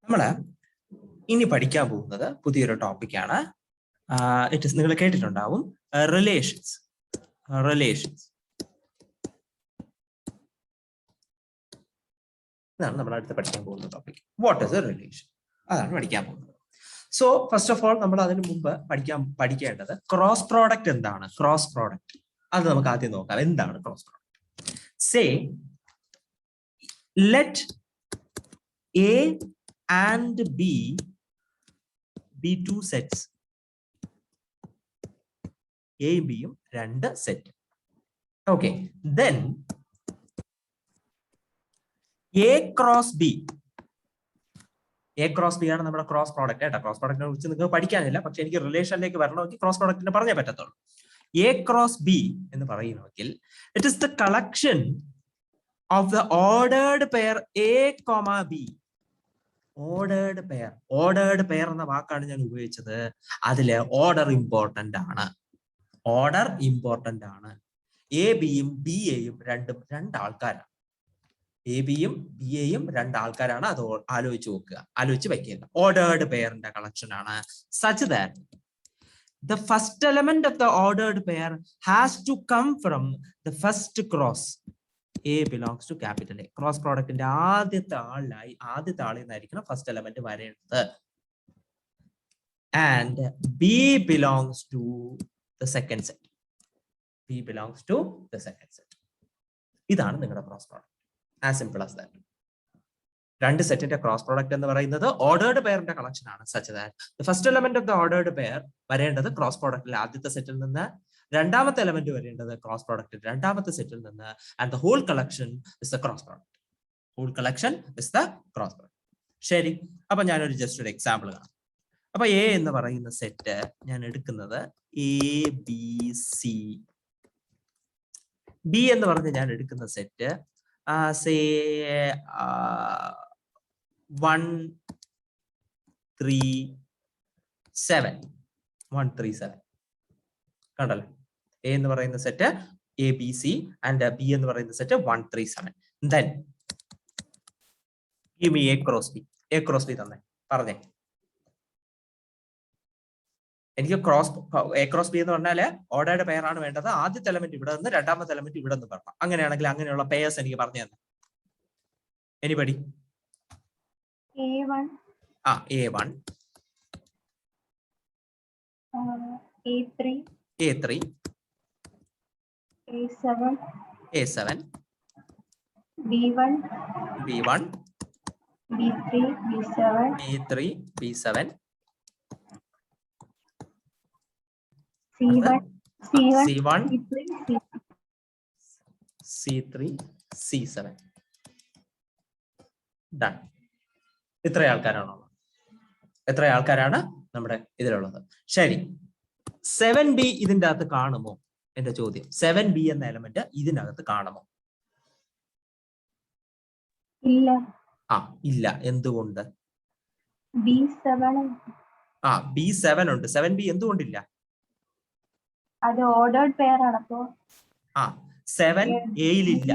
നമ്മള് ഇനി പഠിക്കാൻ പോകുന്നത് പുതിയൊരു ടോപ്പിക്കാണ്. നിങ്ങൾ കേട്ടിട്ടുണ്ടാവും, റിലേഷൻസ്. ഇതാണ് നമ്മൾ അടുത്ത് പഠിക്കാൻ പോകുന്ന topic. What is A relation? അതാണ് പഠിക്കാൻ പോകുന്നത്. സോ ഫസ്റ്റ് ഓഫ് ഓൾ നമ്മൾ അതിന് മുമ്പ് പഠിക്കേണ്ടത് ക്രോസ് പ്രോഡക്റ്റ് എന്താണ്. ക്രോസ് പ്രോഡക്റ്റ് അത് നമുക്ക് ആദ്യം നോക്കാം. എന്താണ് cross product? Say let A and B be two sets. A B യും രണ്ട് set. Okay, then A cross B. A cross B ആണ് നമ്മുടെ ക്രോസ് പ്രോഡക്റ്റ് കേട്ടോ. ക്രോസ് പ്രോഡക്റ്റിനെ കുറിച്ച് നിങ്ങൾക്ക് പഠിക്കാനില്ല, പക്ഷെ എനിക്ക് റിലേഷനിലേക്ക് വരണമെങ്കിൽ ക്രോസ് പ്രോഡക്റ്റിനെ പറഞ്ഞേ പറ്റത്തുള്ളൂ. A cross B എന്ന് പറയുന്നെങ്കിൽ it is the collection of the ordered pair A, B. Ordered pair എന്ന വാക്കാണ് ഞാൻ ഉപയോഗിച്ചത്. അതിലെ ഓർഡർ ഇമ്പോർട്ടന്റ് ആണ്. എ ബിയും ബി എയും രണ്ടാൾക്കാരാണ്. എ ബിയും ബി എയും രണ്ടാൾക്കാരാണ്. അത് ആലോചിച്ച് വെക്കുക. ഓർഡേർഡ് പെയറിന്റെ കളക്ഷൻ ആണ്. Such that the first element of the ordered pair has to come from the first cross. A belongs to capital A. Cross പ്രോഡക്റ്റിന്റെ ആദ്യത്തെ ആളിൽ നിന്നായിരിക്കണം ഫസ്റ്റ് എലമെന്റ് വരേണ്ടത്. And B belongs to the second set. ഇതാണ് നിങ്ങളുടെ cross product. As simple as that. രണ്ട് സെറ്റിന്റെ cross product എന്ന് പറയുന്നത് ഓർഡേർഡ് പെയറിന്റെ കളക്ഷൻ ആണ്. Such that the first element of the ordered pair വരേണ്ടത് ക്രോസ് പ്രോഡക്റ്റിൽ ആദ്യത്തെ സെറ്റിൽ നിന്ന്, രണ്ടാമത്തെ എലമെന്റ് വരേണ്ടത് ക്രോസ് പ്രോഡക്റ്റ് രണ്ടാമത്തെ സെറ്റിൽ നിന്ന്. And the whole collection is the cross product. ശരി, അപ്പൊ ഞാനൊരു ജസ്റ്റ് ഒരു എക്സാമ്പിൾ കാണാം. അപ്പൊ എ എന്ന് പറയുന്ന സെറ്റ് ഞാൻ എടുക്കുന്നത് ABC. ബി എന്ന് പറഞ്ഞ് ഞാൻ എടുക്കുന്ന സെറ്റ് സേ 137 കണ്ടല്ലോ. എ എന്ന് പറയുന്ന സെറ്റ് ABC ആൻഡ് ബി എന്ന് പറയുന്ന set 137. Then give me A cross B തന്നെ പറഞ്ഞേ. എനിക്ക് A cross B എന്ന് പറഞ്ഞാല് ഓർഡേർഡ് പെയർ ആണ് വേണ്ടത്. ആദ്യത്തെ എലമെന്റ് ഇവിടെ നിന്ന്, രണ്ടാമത്തെ എലമെന്റ് ഇവിടെ നിന്ന് പറഞ്ഞു. അങ്ങനെയാണെങ്കിൽ അങ്ങനെയുള്ള പെയർസ് എനിക്ക് പറഞ്ഞു തന്നെ. Anybody? A1 A1 A3 A7 B1 B3 B7 C1 C3 C7. Done. എത്ര ആൾക്കാരാണ് നമ്മുടെ ഇതിലുള്ളത്? ശരി, 7B ഇതിന്റെ അകത്ത് കാണുമോ? എന്റെ ചോദ്യം, 7B എന്ന എലമെന്റ് ഇതിനകത്ത് കാണുമോ? ഇല്ല. എന്തുകൊണ്ട്? B7 ഉണ്ട്. 7B എന്തുകൊണ്ടില്ല? അത് ഓർഡേർഡ് പെയർ ആണ്. 7Aയിലില്ല.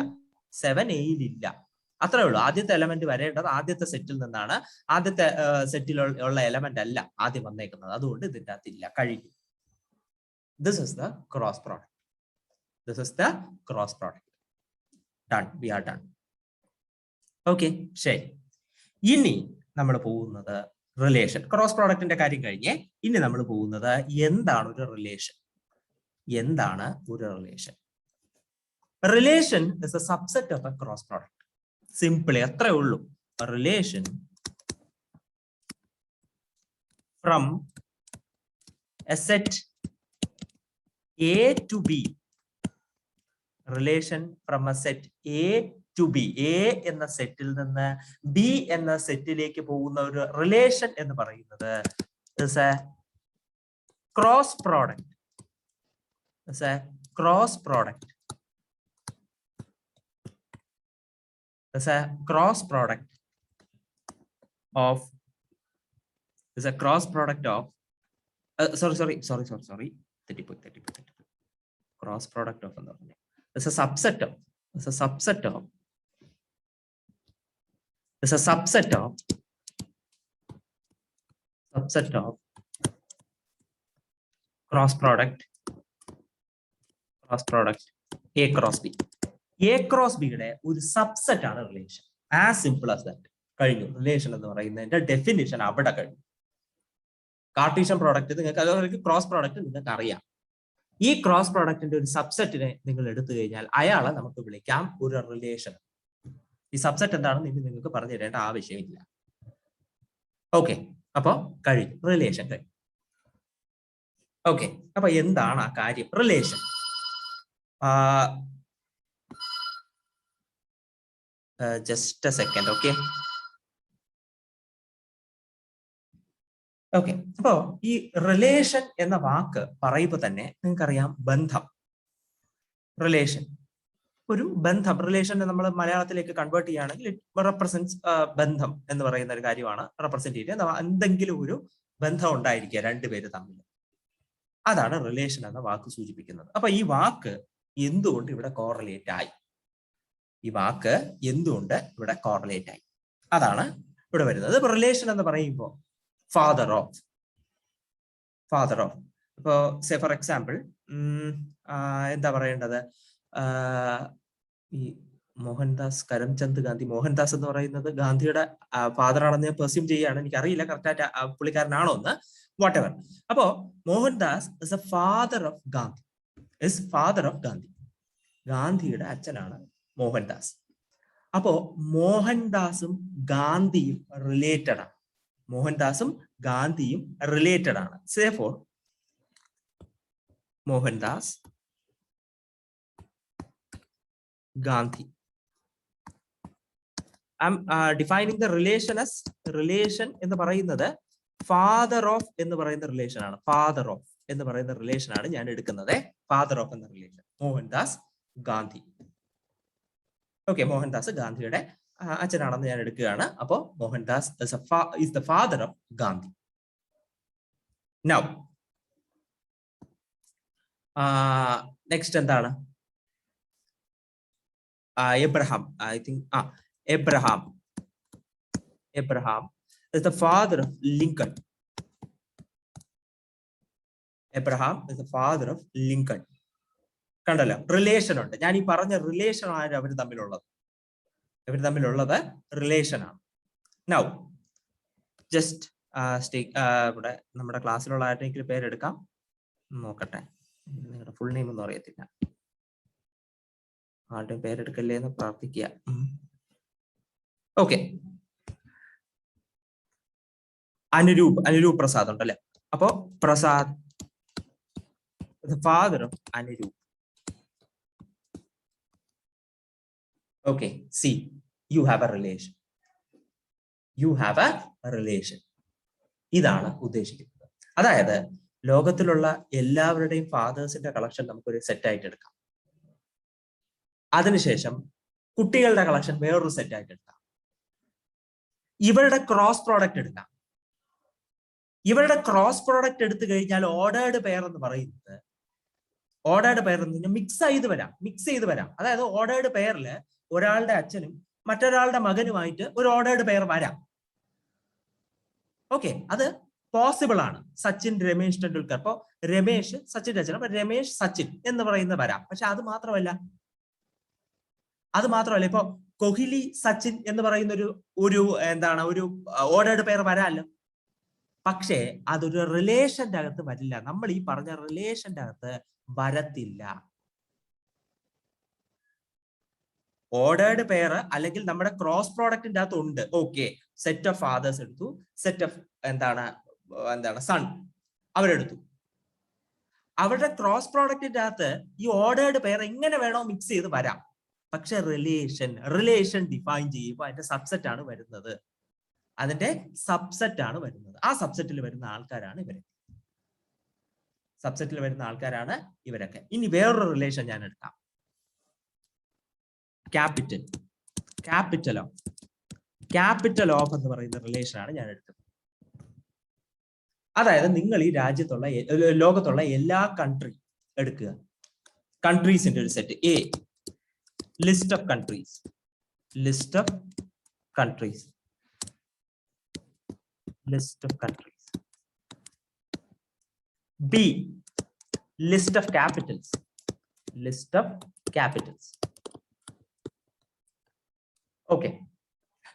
അത്രേ ഉള്ളൂ. ആദ്യത്തെ എലമെന്റ് വരേണ്ടത് ആദ്യത്തെ സെറ്റിൽ നിന്നാണ്. ആദ്യത്തെ സെറ്റിൽ ഉള്ള എലമെന്റ് അല്ല ആദ്യം വന്നേക്കുന്നത്. അതുകൊണ്ട് ഇതിന്റെ അകത്തില്ല. കഴിഞ്ഞു. This is the cross product. Done. We are done. Okay, ശരി. ഇനി നമ്മൾ പോകുന്നത് റിലേഷൻ. ക്രോസ് പ്രോഡക്റ്റിന്റെ കാര്യം കഴിഞ്ഞേ. ഇനി നമ്മൾ പോകുന്നത് എന്താണ് ഒരു relation. Relation is a subset of a cross product. Simply അത്രേ ഉള്ളൂ. Relation from A set A to B. Relation from A set A to B. A എന്ന സെറ്റിൽ നിന്ന് B എന്ന സെറ്റിലേക്ക് പോകുന്ന ഒരു റിലേഷൻ എന്ന് പറയുന്നത് is a cross product. Is a cross product of sorry cross product of is a subset of subset of cross product A cross B. A cross B യുടെ ഒരു സബ്സെറ്റ് ആണ് relation. As simple as that. കഴിഞ്ഞു. Relation എന്ന് പറയുന്നതിന്റെ definition അവിടെ കഴിഞ്ഞു. Cartesian product നിങ്ങൾക്ക്, അതുപോലെ ക്രോസ് പ്രോഡക്റ്റ് നിങ്ങൾക്ക് അറിയാം. ഈ ക്രോസ് പ്രോഡക്റ്റിന്റെ ഒരു സബ്സെറ്റിനെ നിങ്ങൾ എടുത്തു കഴിഞ്ഞാൽ അയാളെ നമുക്ക് വിളിക്കാം ഒരു റിലേഷൻ. ഈ സബ്സെറ്റ് എന്താണെന്ന് ഇനി നിങ്ങൾക്ക് പറഞ്ഞു തരേണ്ട ആവശ്യമില്ല. ഓക്കെ, അപ്പൊ കഴിഞ്ഞു, റിലേഷൻ കഴിഞ്ഞു. ഓക്കെ, അപ്പൊ എന്താണ് ആ കാര്യം? Relation just a second. Okay. Okay, അപ്പോ ഈ റിലേഷൻ എന്ന വാക്ക് പറയുമ്പോൾ തന്നെ നിങ്ങൾക്കറിയാം ബന്ധം. റിലേഷൻ ഒരു ബന്ധം. റിലേഷൻ നമ്മൾ മലയാളത്തിലേക്ക് കൺവേർട്ട് ചെയ്യുകയാണെങ്കിൽ ഇറ്റ് റെപ്രസെന്റ്സ് ബന്ധം എന്ന് പറയുന്ന ഒരു കാര്യമാണ് റെപ്രസെന്റ് ചെയ്യുന്നത്. എന്തെങ്കിലും ഒരു ബന്ധം ഉണ്ടായിരിക്കുക രണ്ടുപേര് തമ്മിൽ. അതാണ് റിലേഷൻ എന്ന വാക്ക് സൂചിപ്പിക്കുന്നത്. അപ്പൊ ഈ വാക്ക് എന്തുകൊണ്ട് ഇവിടെ കോറിലേറ്റ് ആയി? ഈ വാക്ക് എന്തുകൊണ്ട് ഇവിടെ കോറിലേറ്റ് ആയി? അതാണ് ഇവിടെ വരുന്നത്. ഇപ്പൊ റിലേഷൻ എന്ന് പറയുമ്പോൾ ഫാദർ ഓഫ് ഇപ്പോ സേ ഫോർ എക്സാമ്പിൾ എന്താ പറയേണ്ടത്, ഈ മോഹൻദാസ് കരംചന്ദ് ഗാന്ധി, മോഹൻദാസ് എന്ന് പറയുന്നത് ഗാന്ധിയുടെ ഫാദർ ആണെന്ന് ഞാൻ പെർസ്യൂം ചെയ്യുകയാണ്. എനിക്ക് അറിയില്ല കറക്റ്റായിട്ട് പുള്ളിക്കാരനാണോ എന്ന്. Whatever. അപ്പോ Mohandas is a father of Gandhi. ഗാന്ധിയുടെ അച്ഛനാണ് മോഹൻദാസ്. അപ്പോ മോഹൻദാസും ഗാന്ധിയും റിലേറ്റഡ് ആണ്. Therefore, Mohandas Gandhi. I'm defining the relation as relation എന്ന് പറയുന്നത് ഫാദർ ഓഫ് എന്ന് പറയുന്ന റിലേഷൻ ആണ്. ഞാൻ എടുക്കുന്നത് ഫാദർ ഓഫ് എന്ന റിലേഷൻ മോഹൻദാസ് ഗാന്ധി. ഓക്കെ, മോഹൻദാസ് ഗാന്ധിയുടെ അച്ഛനാണെന്ന് ഞാൻ എടുക്കുകയാണ്. അപ്പോ Mohandas is the father of Gandhi. Now, next എന്താണ്? Abraham. I think Abraham is the father of Lincoln. കണ്ടല്ലോ, റിലേഷൻ ഉണ്ട്. ഞാൻ ഈ പറഞ്ഞ റിലേഷൻ ആണ് അവർ തമ്മിലുള്ളത് റിലേഷൻ ആണ്. നൗ ജസ്റ്റ് ഇവിടെ നമ്മുടെ ക്ലാസ്സിലുള്ള ആരുടെയെങ്കിലും പേരെടുക്കാം, നോക്കട്ടെ. നിങ്ങളുടെ ഫുൾ നെയിം ഒന്നും അറിയത്തില്ല. ആരുടെയും പേരെടുക്കല്ലേ എന്ന് പ്രാർത്ഥിക്കുക. ഓക്കെ, അനുരൂപ് പ്രസാദ് ഉണ്ടല്ലേ. അപ്പോ Prasad father of Anuroop. Okay, see, you have a relation. ഇതാണ് ഉദ്ദേശിക്കുന്നത്. അതായത് ലോകത്തിലുള്ള എല്ലാവരുടെയും ഫാദേഴ്സിന്റെ കളക്ഷൻ നമുക്കൊരു സെറ്റ് ആയിട്ട് എടുക്കാം. അതിനുശേഷം കുട്ടികളുടെ കളക്ഷൻ വേറൊരു സെറ്റ് ആയിട്ട് എടുക്കാം. ഇവരുടെ ക്രോസ് പ്രോഡക്റ്റ് എടുക്കാം. ഇവരുടെ ക്രോസ് പ്രോഡക്റ്റ് എടുത്തു കഴിഞ്ഞാൽ ഓർഡേർഡ് പെയർ എന്ന് പറയുന്നത് മിക്സ് ചെയ്ത് വരാം. അതായത് ഓർഡേർഡ് പെയറിൽ ഒരാളുടെ അച്ഛനും മറ്റൊരാളുടെ മകനുമായിട്ട് ഒരു ഓർഡേർഡ് പെയർ വരാം. ഓക്കെ, അത് പോസിബിൾ ആണ്. സച്ചിൻ രമേശ് ടെണ്ടുൽക്കർ, അപ്പോ രമേശ് സച്ചിന്റെ അച്ഛൻ, അപ്പൊ രമേശ് സച്ചിൻ എന്ന് പറയുന്ന വരാം. പക്ഷെ അത് മാത്രമല്ല ഇപ്പൊ കോഹ്ലി സച്ചിൻ എന്ന് പറയുന്ന ഒരു ഓർഡേർഡ് പെയർ വരാമല്ലോ. പക്ഷേ അതൊരു റിലേഷന്റെ അകത്ത് വരില്ല. നമ്മൾ ഈ പറഞ്ഞ റിലേഷന്റെ അകത്ത് വരത്തില്ല. ഓർഡേർഡ് പെയർ അല്ലെങ്കിൽ നമ്മുടെ ക്രോസ് പ്രോഡക്റ്റിന്റെ അകത്ത് ഉണ്ട്. ഓക്കെ, സെറ്റ് ഓഫ് ഫാദേഴ്സ് എടുത്തു, സെറ്റ് ഓഫ് സൺ അവരെടുത്തു. അവരുടെ ക്രോസ് പ്രോഡക്റ്റിന്റെ അകത്ത് ഈ ഓർഡേർഡ് പെയർ എങ്ങനെ വേണോ മിക്സ് ചെയ്ത് വരാം. പക്ഷെ റിലേഷൻ ഡിഫൈൻ ചെയ്യുമ്പോൾ അതിന്റെ സബ്സെറ്റ് ആണ് വരുന്നത്. ആ സബ്സെറ്റിൽ വരുന്ന ആൾക്കാരാണ് ഇവരൊക്കെ. ഇനി വേറൊരു റിലേഷൻ ഞാൻ എടുക്കാം. ക്യാപിറ്റൽ ഓഫ് എന്ന് പറയുന്ന റിലേഷൻ ആണ് ഞാൻ എടുക്കുന്നത്. അതായത് നിങ്ങൾ ഈ ലോകത്തുള്ള എല്ലാ കൺട്രി എടുക്കുക. കൺട്രീസിന്റെ ഒരു set, list of countries. B, list of capitals. List of capitals. Okay,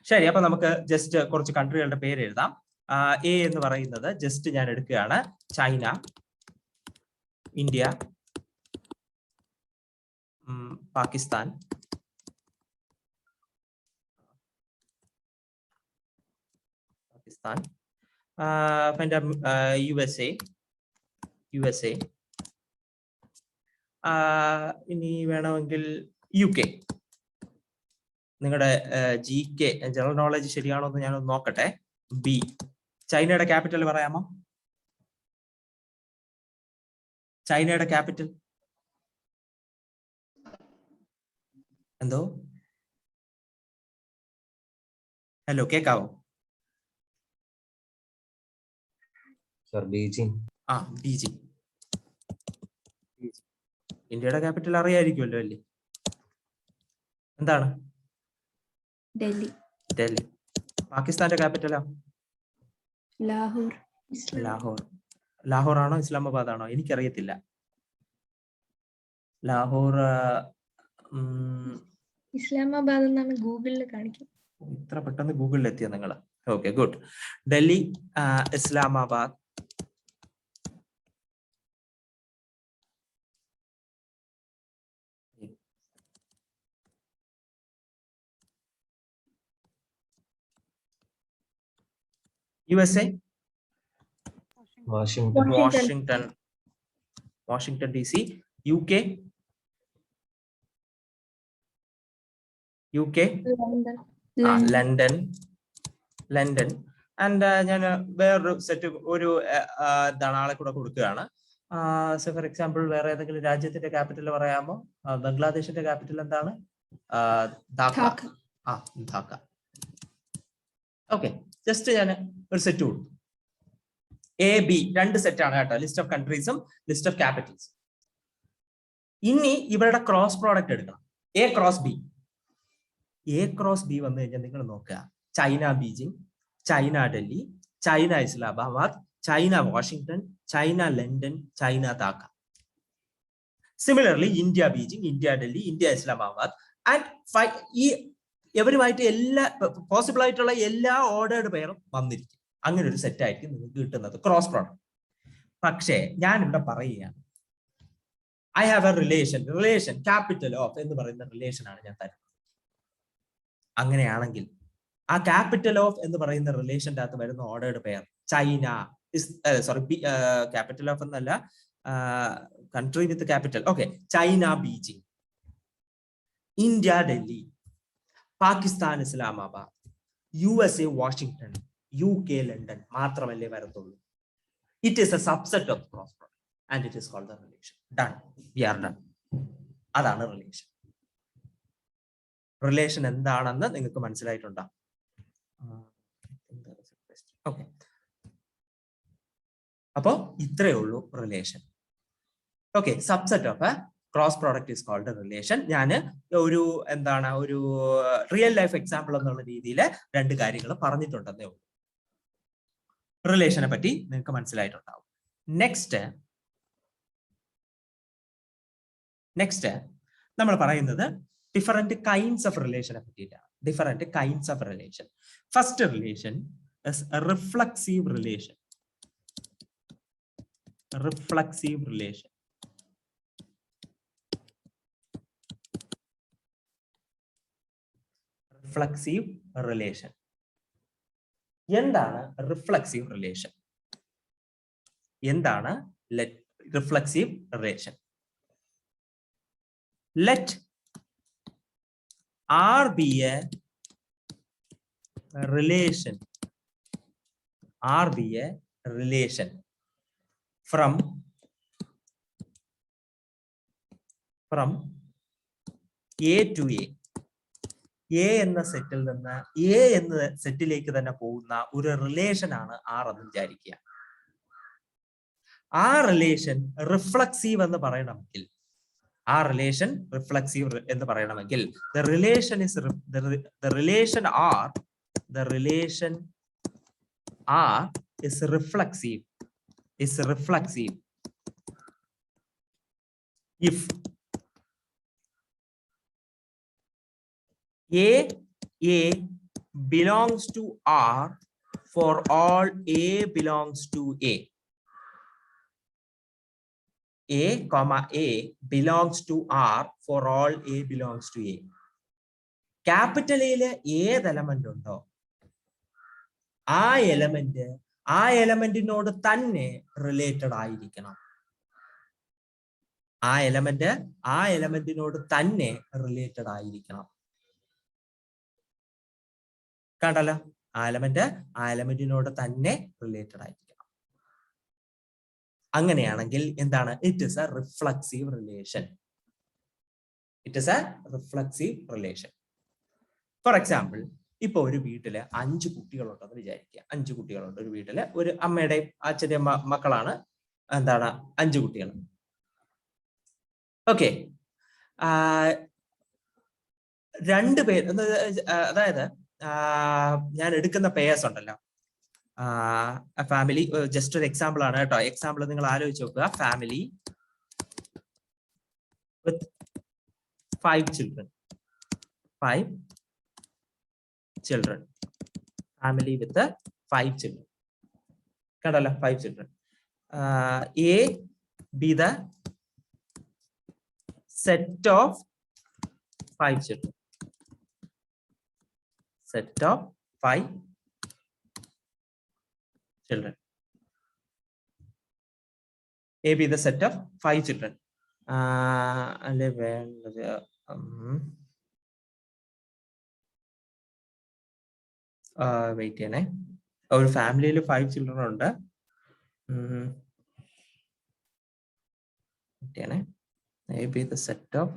ശരി. അപ്പൊ നമുക്ക് ജസ്റ്റ് കുറച്ച് കൺട്രികളുടെ പേര് എഴുതാം. എ എന്ന് പറയുന്നത് ജസ്റ്റ് ഞാൻ എടുക്കുകയാണ്. ചൈന, ഇന്ത്യ, പാകിസ്ഥാൻ, USA, ഇനി വേണമെങ്കിൽ UK. നിങ്ങളുടെ GK ജനറൽ നോളജ് ശരിയാണോ എന്ന് ഞാനൊന്ന് നോക്കട്ടെ. B, ചൈനയുടെ ക്യാപിറ്റൽ പറയാമോ? ചൈനയുടെ ക്യാപിറ്റൽ എന്തോ? ഹലോ, കേക്കാവോ? ബീജിംഗ്. ബീജിംഗ്. ഇന്ത്യയുടെ ക്യാപിറ്റൽ അറിയായിരിക്കുമല്ലോ അല്ലേ? എന്താണ്? ഡൽഹി. ഡൽഹി. പാകിസ്ഥാന്റെ ക്യാപിറ്റലാ? ലാഹോർ. ലാഹോർ. ലാഹോർ ആണോ ഇസ്ലാമാബാദ് ആണോ? എനിക്കറിയത്തില്ല. ലാഹോർ ഇസ്ലാമാബാദ് എന്നാണ് ഗൂഗിളിൽ കാണിക്കുന്നത്. ഇത്ര പെട്ടെന്ന് ഗൂഗിളിൽ എത്തിയ നിങ്ങൾ? Okay, good. Delhi, Islamabad, USA, Washington DC, UK, London. And ഞാൻ വേറൊരു സെറ്റ് ഒരു എന്താണ് ആളെ കൂടെ കൊടുക്കുകയാണ്. ഫോർ എക്സാമ്പിൾ, വേറെ ഏതെങ്കിലും രാജ്യത്തിന്റെ ക്യാപിറ്റൽ പറയാമോ? ബംഗ്ലാദേശിന്റെ ക്യാപിറ്റൽ എന്താണ്? ധാക്ക. ധാക്ക. ഓക്കെ, ജസ്റ്റ് ഞാൻ ഒരു സെറ്റ് കൊടുത്തു. AB, രണ്ട് സെറ്റാണ് കേട്ടോ. ലിസ്റ്റ് ഓഫ് കൺട്രീസും ലിസ്റ്റ് ഓഫ് ക്യാപിറ്റൽസ്. ഇനി ഇവരുടെ ക്രോസ് പ്രോഡക്റ്റ് എടുക്കണം. A cross B. A cross B വന്നു കഴിഞ്ഞാൽ നിങ്ങൾ നോക്കുക. China Beijing, China Delhi, China Islamabad, China Washington, China London, China Dhaka. Similarly India Beijing, India Delhi, India Islamabad. And ഈ ഇവരുമായിട്ട് എല്ലാ പോസിബിൾ ആയിട്ടുള്ള എല്ലാ ഓർഡേർഡ് പെയറും വന്നിരിക്കും. അങ്ങനെ ഒരു സെറ്റ് ആയിരിക്കും നിങ്ങൾക്ക് കിട്ടുന്നത് ക്രോസ് പ്രോഡക്റ്റ്. പക്ഷേ ഞാൻ ഇവിടെ പറയുകയാണ്, I have A relation capital of എന്ന് പറയുന്ന റിലേഷൻ ആണ് ഞാൻ തരുന്നത്. അങ്ങനെയാണെങ്കിൽ ആ ക്യാപിറ്റൽ ഓഫ് എന്ന് പറയുന്ന റിലേഷന്റെ അകത്ത് വരുന്ന ordered pair China, capital of എന്നല്ല, country with capital. Okay, China Beijing, India Delhi, Pakistan Islamabad, USA Washington, UK London മാത്രമല്ലേ വരത്തുള്ളൂ. It is a subset of cross product and it is called the relation. Done, we are done. അതാണ് relation. Relation എന്താണെന്ന് നിങ്ങൾക്ക് മനസ്സിലായിട്ടുണ്ടാവും. Okay, അപ്പോ ഇത്രയേ ഉള്ളൂ relation. Okay, subset of a cross product is called relation. ഞാൻ ഒരു ഒരു റിയൽ ലൈഫ് എക്സാമ്പിൾ എന്നുള്ള രീതിയിൽ രണ്ട് കാര്യങ്ങൾ പറഞ്ഞിട്ടുണ്ടെന്നേ ഉള്ളൂ. റിലേഷനെ പറ്റി നിങ്ങൾക്ക് മനസ്സിലായിട്ടുണ്ടാവും. നെക്സ്റ്റ് നമ്മൾ പറയുന്നത് ഡിഫറെന്റ് കൈൻഡ്സ് ഓഫ് റിലേഷനെ പറ്റിയിട്ടാണ്. Different kinds of relation. First relation is reflexive relation. Reflexive relation. Reflexive relation. എന്താണ് റിഫ്ലക്സീവ് റിലേഷൻ? എന്താണ് reflexive relation? Let R be a relation. R be a relation from A to A. A എന്ന സെറ്റിൽ നിന്ന് A എന്ന സെറ്റിലേക്ക് തന്നെ പോകുന്ന ഒരു relation ആണ് R എന്ന് വിചാരിക്കുക. ആ റിലേഷൻ റിഫ്ലക്സീവ് എന്ന് പറയണമെങ്കിൽ, ആ റിലേഷൻ റിഫ്ലക്സീവ് എന്ന് പറയണമെങ്കിൽ the relation R is reflexive if A belongs to R for all A belongs to A. A comma A belongs to R for all A belongs to A. Capital എയില് ഏത് element ഉണ്ടോ ആ എലമെന്റിനോട് തന്നെ related ആയിരിക്കണം. ആ എലമെന്റിനോട് തന്നെ related ആയിരിക്കണം. കണ്ടല്ലോ, ആ എലമെന്റിനോട് തന്നെ റിലേറ്റഡ് ആയിരിക്കണം. അങ്ങനെയാണെങ്കിൽ എന്താണ്? It is A reflexive relation. It is A reflexive relation. For example, ഇപ്പൊ ഒരു വീട്ടില് 5 കുട്ടികളുണ്ടെന്ന് വിചാരിക്കുക. 5 കുട്ടികളുണ്ട് ഒരു വീട്ടില്. ഒരു അമ്മയുടെയും അച്ഛന്റെയും മക്കളാണ് 5 കുട്ടികൾ. ഓക്കെ, 2 പേര്, അതായത് ഞാൻ എടുക്കുന്ന പേഴ്സ് ഉണ്ടല്ലോ, ഫാമിലി, ജസ്റ്റ് ഒരു എക്സാമ്പിൾ ആണ് കേട്ടോ. എക്സാമ്പിൾ നിങ്ങൾ ആലോചിച്ച് നോക്കുക. Family with 5 children. Family with 5 children. കണ്ടല്ലോ, 5 children. A be the set of 5 children. Set of 5 children. A be the set of 5 children. Wait ചെയ്യണേ. ഒരു ഫാമിലിയിൽ 5 children ഉണ്ട്. വെയിറ്റ് ചെയ്യണേ. A be the set of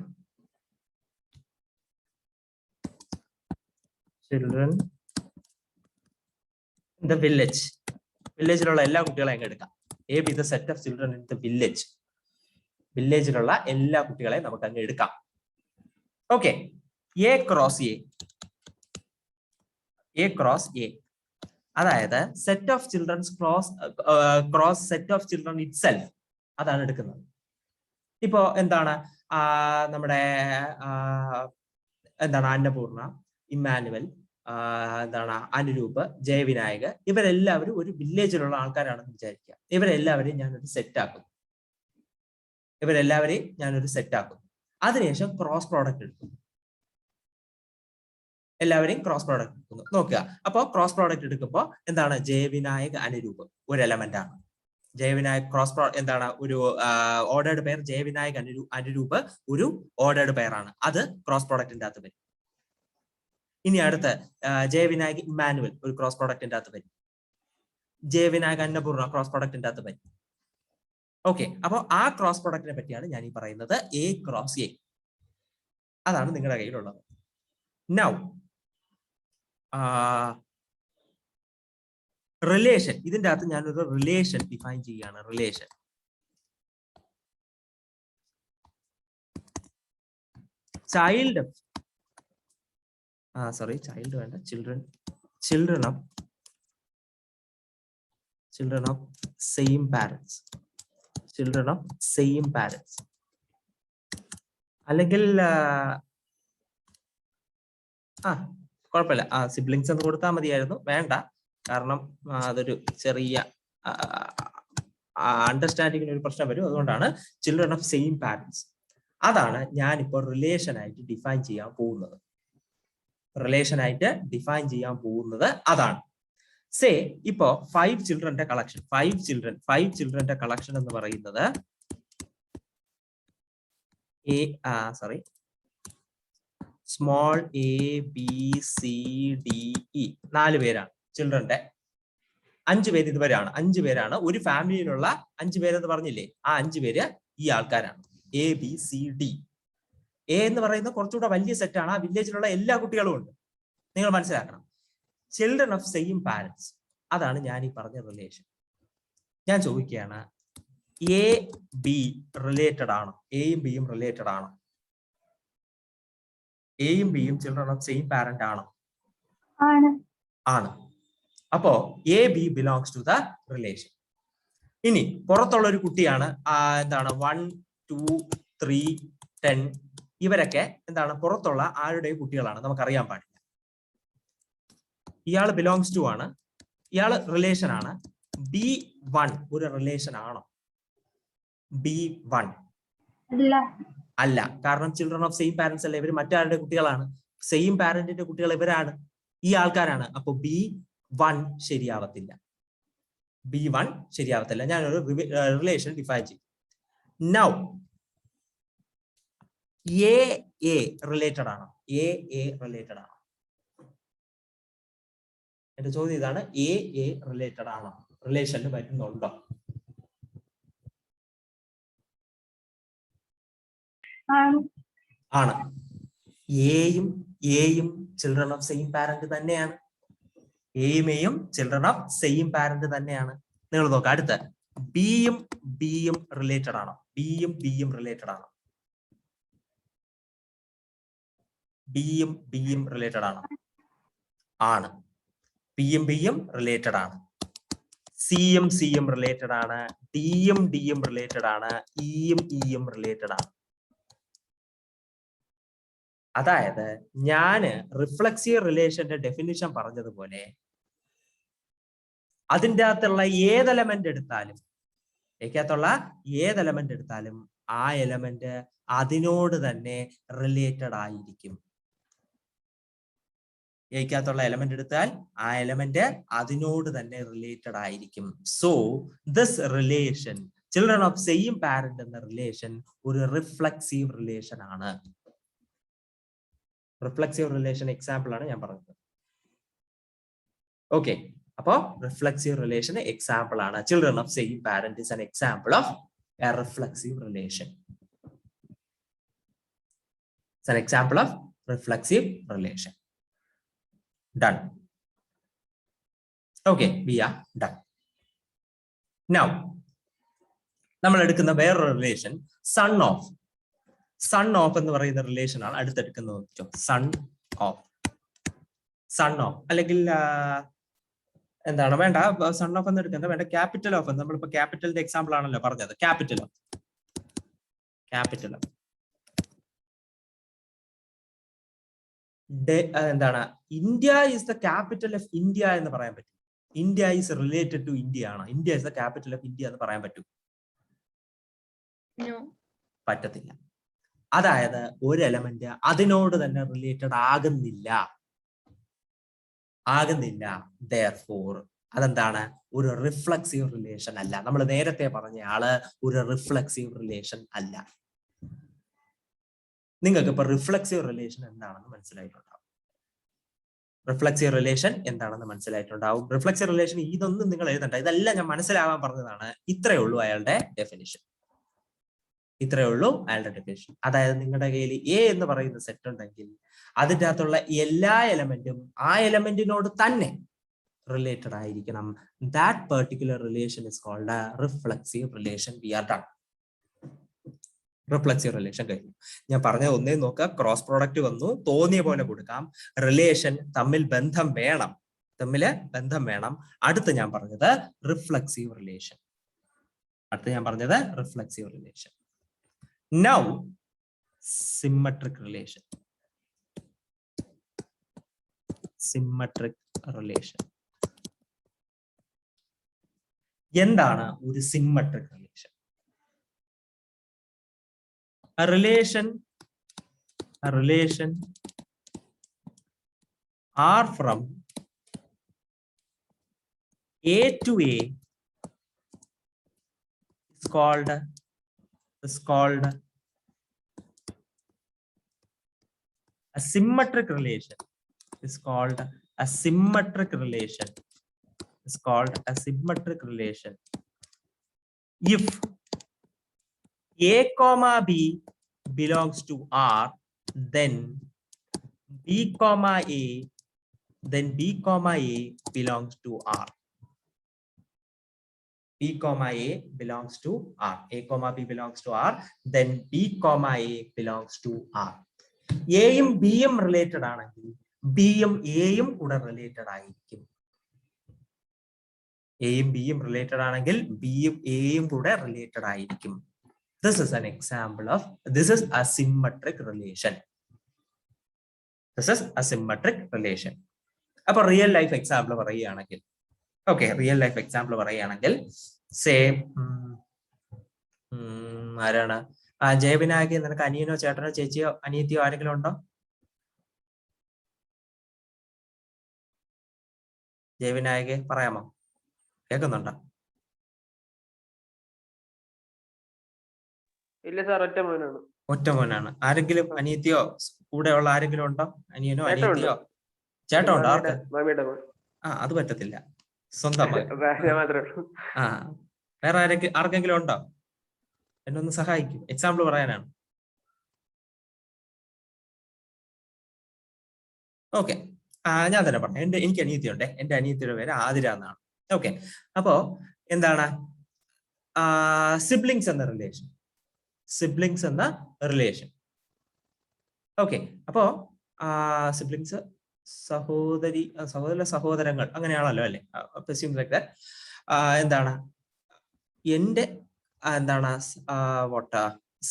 children in the village. വില്ലേജിലുള്ള എല്ലാ കുട്ടികളെയും അങ്ങ് എടുക്കാം. A be the set of children in the village. വില്ലേജിലുള്ള എല്ലാ കുട്ടികളെയും നമുക്ക് അങ്ങ് എടുക്കാം. ഓക്കെ, A cross A, അതായത് set of children's cross set of children it self, അതാണ് എടുക്കുന്നത്. ഇപ്പോ എന്താണ് നമ്മുടെ അന്നപൂർണ, ഇമ്മാനുവൽ, അനുരൂപ്, ജയവിനായക്, ഇവരെല്ലാവരും ഒരു വില്ലേജിലുള്ള ആൾക്കാരാണെന്ന് വിചാരിക്കുക. ഇവരെല്ലാവരെയും ഞാനൊരു സെറ്റ് ആക്കും. അതിനുശേഷം ക്രോസ് പ്രോഡക്റ്റ് എടുക്കുന്നു. എല്ലാവരെയും ക്രോസ് പ്രോഡക്റ്റ് എടുക്കുന്നു. നോക്കുക, അപ്പോ ക്രോസ് പ്രോഡക്റ്റ് എടുക്കുമ്പോൾ എന്താണ്? ജയവിനായക്, അനുരൂപ് ഒരു എലമെന്റ് ആണ്. ജയവിനായക് ഒരു ഓർഡേർഡ് പെയർ. ജയവിനായക്, അനുരൂപ് ഒരു ഓർഡേർഡ് പെയർ ആണ്. അത് ക്രോസ് പ്രോഡക്റ്റിന്റെ അകത്ത് വരും. ഇനി അടുത്ത് ജയവിനായക്, ഇമ്മാനുവൽ ഒരു ക്രോസ് പ്രോഡക്റ്റിന്റെ അകത്ത് വരും. ജയവിനായക്, അന്നപൂർണ ക്രോസ് പ്രോഡക്റ്റിന്റെ അകത്ത് വരും. ഓക്കെ, അപ്പൊ ആ ക്രോസ് പ്രോഡക്റ്റിനെ പറ്റിയാണ് ഞാൻ ഈ പറയുന്നത്. A cross A, അതാണ് നിങ്ങളുടെ കയ്യിലുള്ളത്. നൗ റിലേഷൻ, ഇതിന്റെ അകത്ത് ഞാനൊരു റിലേഷൻ ഡിഫൈൻ ചെയ്യാണ്. റിലേഷൻ ചൈൽഡ് വേണ്ട, ചിൽഡ്രൻ ഓഫ് സെയിം പാരന്റ്സ്. അല്ലെങ്കിൽ കുഴപ്പമില്ല, സിബ്ലിങ്സ് എന്ന് കൊടുത്താൽ മതിയായിരുന്നു. വേണ്ട, കാരണം അതൊരു ചെറിയ അണ്ടർസ്റ്റാൻഡിങ്ങിന് ഒരു പ്രശ്നം വരും. അതുകൊണ്ടാണ് ചിൽഡ്രൻ ഓഫ് സെയിം പാരന്റ്സ്. അതാണ് ഞാനിപ്പോൾ റിലേഷൻ ആയിട്ട് ഡിഫൈൻ ചെയ്യാൻ പോകുന്നത്. അതാണ് സേ ഇപ്പോ 5 ചിൽഡ്രന്റെ കളക്ഷൻ എന്ന് പറയുന്നത് small A B C D E 4 പേരാണ് ചിൽഡ്രന്റെ. 5 പേര് ഇതുവരെയാണ്. 5 പേരാണ് ഒരു ഫാമിലിയിലുള്ള 5 പേരെന്ന് പറഞ്ഞില്ലേ, ആ 5 പേര് ഈ ആൾക്കാരാണ്. A B C D. A എന്ന് പറയുന്നത് കുറച്ചുകൂടെ വലിയ സെറ്റാണ്. ആ വില്ലേജിലുള്ള എല്ലാ കുട്ടികളും ഉണ്ട്. നിങ്ങൾ മനസ്സിലാക്കണം. ചിൽഡ്രൻ ഓഫ് സെയിം പാരന്റ്സ്, അതാണ് ഞാൻ ഈ പറഞ്ഞ റിലേഷൻ. ഞാൻ ചോദിക്കുകയാണ്, A B റിലേറ്റഡ് ആണോ? എയും ബിയും റിലേറ്റഡ് ആണോ? എയും ബിയും ചിൽഡ്രൻ ഓഫ് സെയിം പാരന്റ് ആണോ? ആണ്. അപ്പോ A B belongs to the relation. ഇനി പുറത്തുള്ള ഒരു കുട്ടിയാണ് 1 2 3, 10 ഇവരൊക്കെ എന്താണ് പുറത്തുള്ള ആരുടെയും കുട്ടികളാണ്, നമുക്കറിയാൻ പാടില്ല. ഇയാൾ ബിലോങ്സ് ടു ആണ്, ഇയാള് റിലേഷൻ ആണ്. B1 ഒരു റിലേഷൻ ആണോ? B1 അല്ല, കാരണം ചിൽഡ്രൻ ഓഫ് സെയിം പാരന്റ്സ് അല്ല, ഇവർ മറ്റാരുടെ കുട്ടികളാണ്, സെയിം പാരന്റിന്റെ കുട്ടികൾ ഇവരാണ്, ഈ ആൾക്കാരാണ്. അപ്പൊ B1 ശരിയാവത്തില്ല. B1 ശരിയാവത്തില്ല. ഞാനൊരു റിലേഷൻ ഡിഫൈൻ ചെയ്യും. നൗ A റിലേറ്റഡ് ആണോ? A റിലേറ്റഡ് ആണോ? എന്റെ ചോദ്യം ഇതാണ്, A റിലേറ്റഡ് ആണോ? റിലേഷനിൽ വരുന്നുണ്ടോ? ആണ്. എയും ചിൽഡ്രൻ ഓഫ് സെയിം പാരന്റ് തന്നെയാണ്. എയും ചിൽഡ്രൻ ഓഫ് സെയിം പാരന്റ് തന്നെയാണ്. നിങ്ങൾ നോക്കാം, അടുത്ത ബിയും റിലേറ്റഡ് ആണോ? ബിയും റിലേറ്റഡ് ആണോ? ബിയും റിലേറ്റഡ് ആണോ? ആണ്. ബിയും റിലേറ്റഡ് ആണ്. സിയും റിലേറ്റഡ് ആണ്. ഡിയും റിലേറ്റഡ് ആണ്. ഇയും റിലേറ്റഡ് ആണ്. അതായത് ഞാന് റിഫ്ലക്സീവ് റിലേഷന്റെ ഡെഫിനിഷൻ പറഞ്ഞതുപോലെ അതിൻ്റെ അകത്തുള്ള ഏത് എലമെന്റ് എടുത്താലും ആ എലമെന്റ് അതിനോട് തന്നെ റിലേറ്റഡ് ആയിരിക്കും. ഏക്കകത്തുള്ള എലമെന്റ് എടുത്താൽ ആ എലമെന്റ് അതിനോട് തന്നെ റിലേറ്റഡ് ആയിരിക്കും. So this relation, children of same parent എന്ന റിലേഷൻ ഒരു റിഫ്ലക്സീവ് റിലേഷൻ ആണ്. റിഫ്ലക്സീവ് റിലേഷൻ എക്സാമ്പിൾ ആണ് ഞാൻ പറഞ്ഞത്. ഓക്കെ, അപ്പോ റിഫ്ലക്സീവ് റിലേഷൻ എക്സാമ്പിൾ ആണ്. Children of same parent is an example of A reflexive relation. It's an example of reflexive relation. Done. Okay, we are done. Now, നമ്മൾ എടുക്കുന്ന വേറൊരു relation son of എന്ന് പറയുന്ന റിലേഷൻ ആണ് അടുത്തെടുക്കുന്നത്. Son of അല്ലെങ്കിൽ എന്താണ് വേണ്ട, സൺ ഓഫ് എന്ന് എടുക്കുന്നത് വേണ്ട, ക്യാപിറ്റൽ ഓഫ്. നമ്മളിപ്പോ ക്യാപിറ്റലിന്റെ എക്സാമ്പിൾ ആണല്ലോ പറഞ്ഞത്. ക്യാപിറ്റൽ ഓഫ് എന്താണ്, India is the capital of India എന്ന് പറയാൻ പറ്റും. India is related to India ആണ്. India is the capital of India എന്ന് പറയാൻ പറ്റും? പറ്റത്തില്ല. അതായത് ഒരു എലമെന്റ് അതിനോട് തന്നെ റിലേറ്റഡ് ആകുന്നില്ല. therefore അതെന്താണ്, ഒരു റിഫ്ലക്സീവ് റിലേഷൻ അല്ല. നമ്മൾ നേരത്തെ പറഞ്ഞ ആള് ഒരു റിഫ്ലക്സീവ് റിലേഷൻ അല്ല. നിങ്ങൾക്ക് ഇപ്പൊ റിഫ്ലക്സീവ് റിലേഷൻ എന്താണെന്ന് മനസ്സിലായിട്ടുണ്ടാവും. റിഫ്ലക്സീവ് റിലേഷൻ ഇതൊന്നും നിങ്ങൾ എഴുതണ്ട, ഇതെല്ലാം ഞാൻ മനസ്സിലാവാൻ പറഞ്ഞതാണ്. ഇത്രയേ ഉള്ളൂ അയാളുടെ ഡെഫിനിഷൻ. അതായത് നിങ്ങളുടെ കയ്യിൽ എ എന്ന് പറയുന്ന സെറ്റ് ഉണ്ടെങ്കിൽ അതിൻ്റെ അകത്തുള്ള എല്ലാ എലമെന്റും ആ എലമെന്റിനോട് തന്നെ റിലേറ്റഡ് ആയിരിക്കണം. That particular relation is called reflexive relation. We are done. Reflexive relation കഴിഞ്ഞു. ഞാൻ പറഞ്ഞ ഒന്നേ നോക്കുക, ക്രോസ് പ്രോഡക്റ്റ് വന്നു, തോന്നിയ പോലെ കൊടുക്കാം. റിലേഷൻ തമ്മിൽ ബന്ധം വേണം. അടുത്ത് ഞാൻ പറഞ്ഞത് reflexive relation. Now symmetric relation. എന്താണ് ഒരു symmetric relation? A relation are from A to A is called a symmetric relation. If A comma B belongs to R, then B comma A belongs to R. A comma B belongs to R, then B comma A belongs to R. എയും ബിയും related ആണെങ്കിൽ ബിയും എയും കൂടെ related ആയിരിക്കും. എയും ബിയും related ആണെങ്കിൽ ബിയും എയും കൂടെ റിലേറ്റഡ് ആയിരിക്കും. This is an example of, this is a symmetric relation. This is a symmetric relation. അപ്പൊ റിയൽ ലൈഫ് എക്സാമ്പിൾ പറയുകയാണെങ്കിൽ, ഓക്കെ, റിയൽ ലൈഫ് എക്സാമ്പിൾ പറയുകയാണെങ്കിൽ സേ ആരാണ് ജയവിനായകി, നിനക്ക് അനിയനോ ചേട്ടനോ ചേച്ചിയോ അനിയത്തിയോ ആരെങ്കിലും ഉണ്ടോ? ജയവിനായകെ പറയാമോ? കേൾക്കുന്നുണ്ടോ? ഇല്ല സാർ, ഒറ്റ മോനാണ്. ഒറ്റ മോനാണ്. ആരെങ്കിലും അനിയത്തിയോ കൂടെയുള്ള ആരെങ്കിലും ഉണ്ടോ? അനിയനോ അനിയത്തിയോ? ചേട്ടൻ ഉണ്ടോ? ആർക്ക്? അത് പറ്റത്തില്ല, സ്വന്തം ആ. വേറെ ആർക്കെങ്കിലും ഉണ്ടോ? എന്നെ ഒന്ന് സഹായിക്കും, എക്സാമ്പിൾ പറയാനാണ്. ഓക്കെ, ഞാൻ തന്നെ പറഞ്ഞു. എനിക്ക് അനിയത്തിയുണ്ട്. എന്റെ അനിയത്തിയുടെ പേര് ആതിര എന്നാണ്. ഓക്കെ, അപ്പോ എന്താണ് സിബ്ലിങ്സ് എന്ന റിലേഷൻ? സിബ്ലിങ്സ് എന്ന റിലേഷൻ. ഓക്കെ, അപ്പോ സിബ്ലിങ്സ് സഹോദരങ്ങൾ അങ്ങനെയാണല്ലോ അല്ലെ? എന്താണ് എന്റെ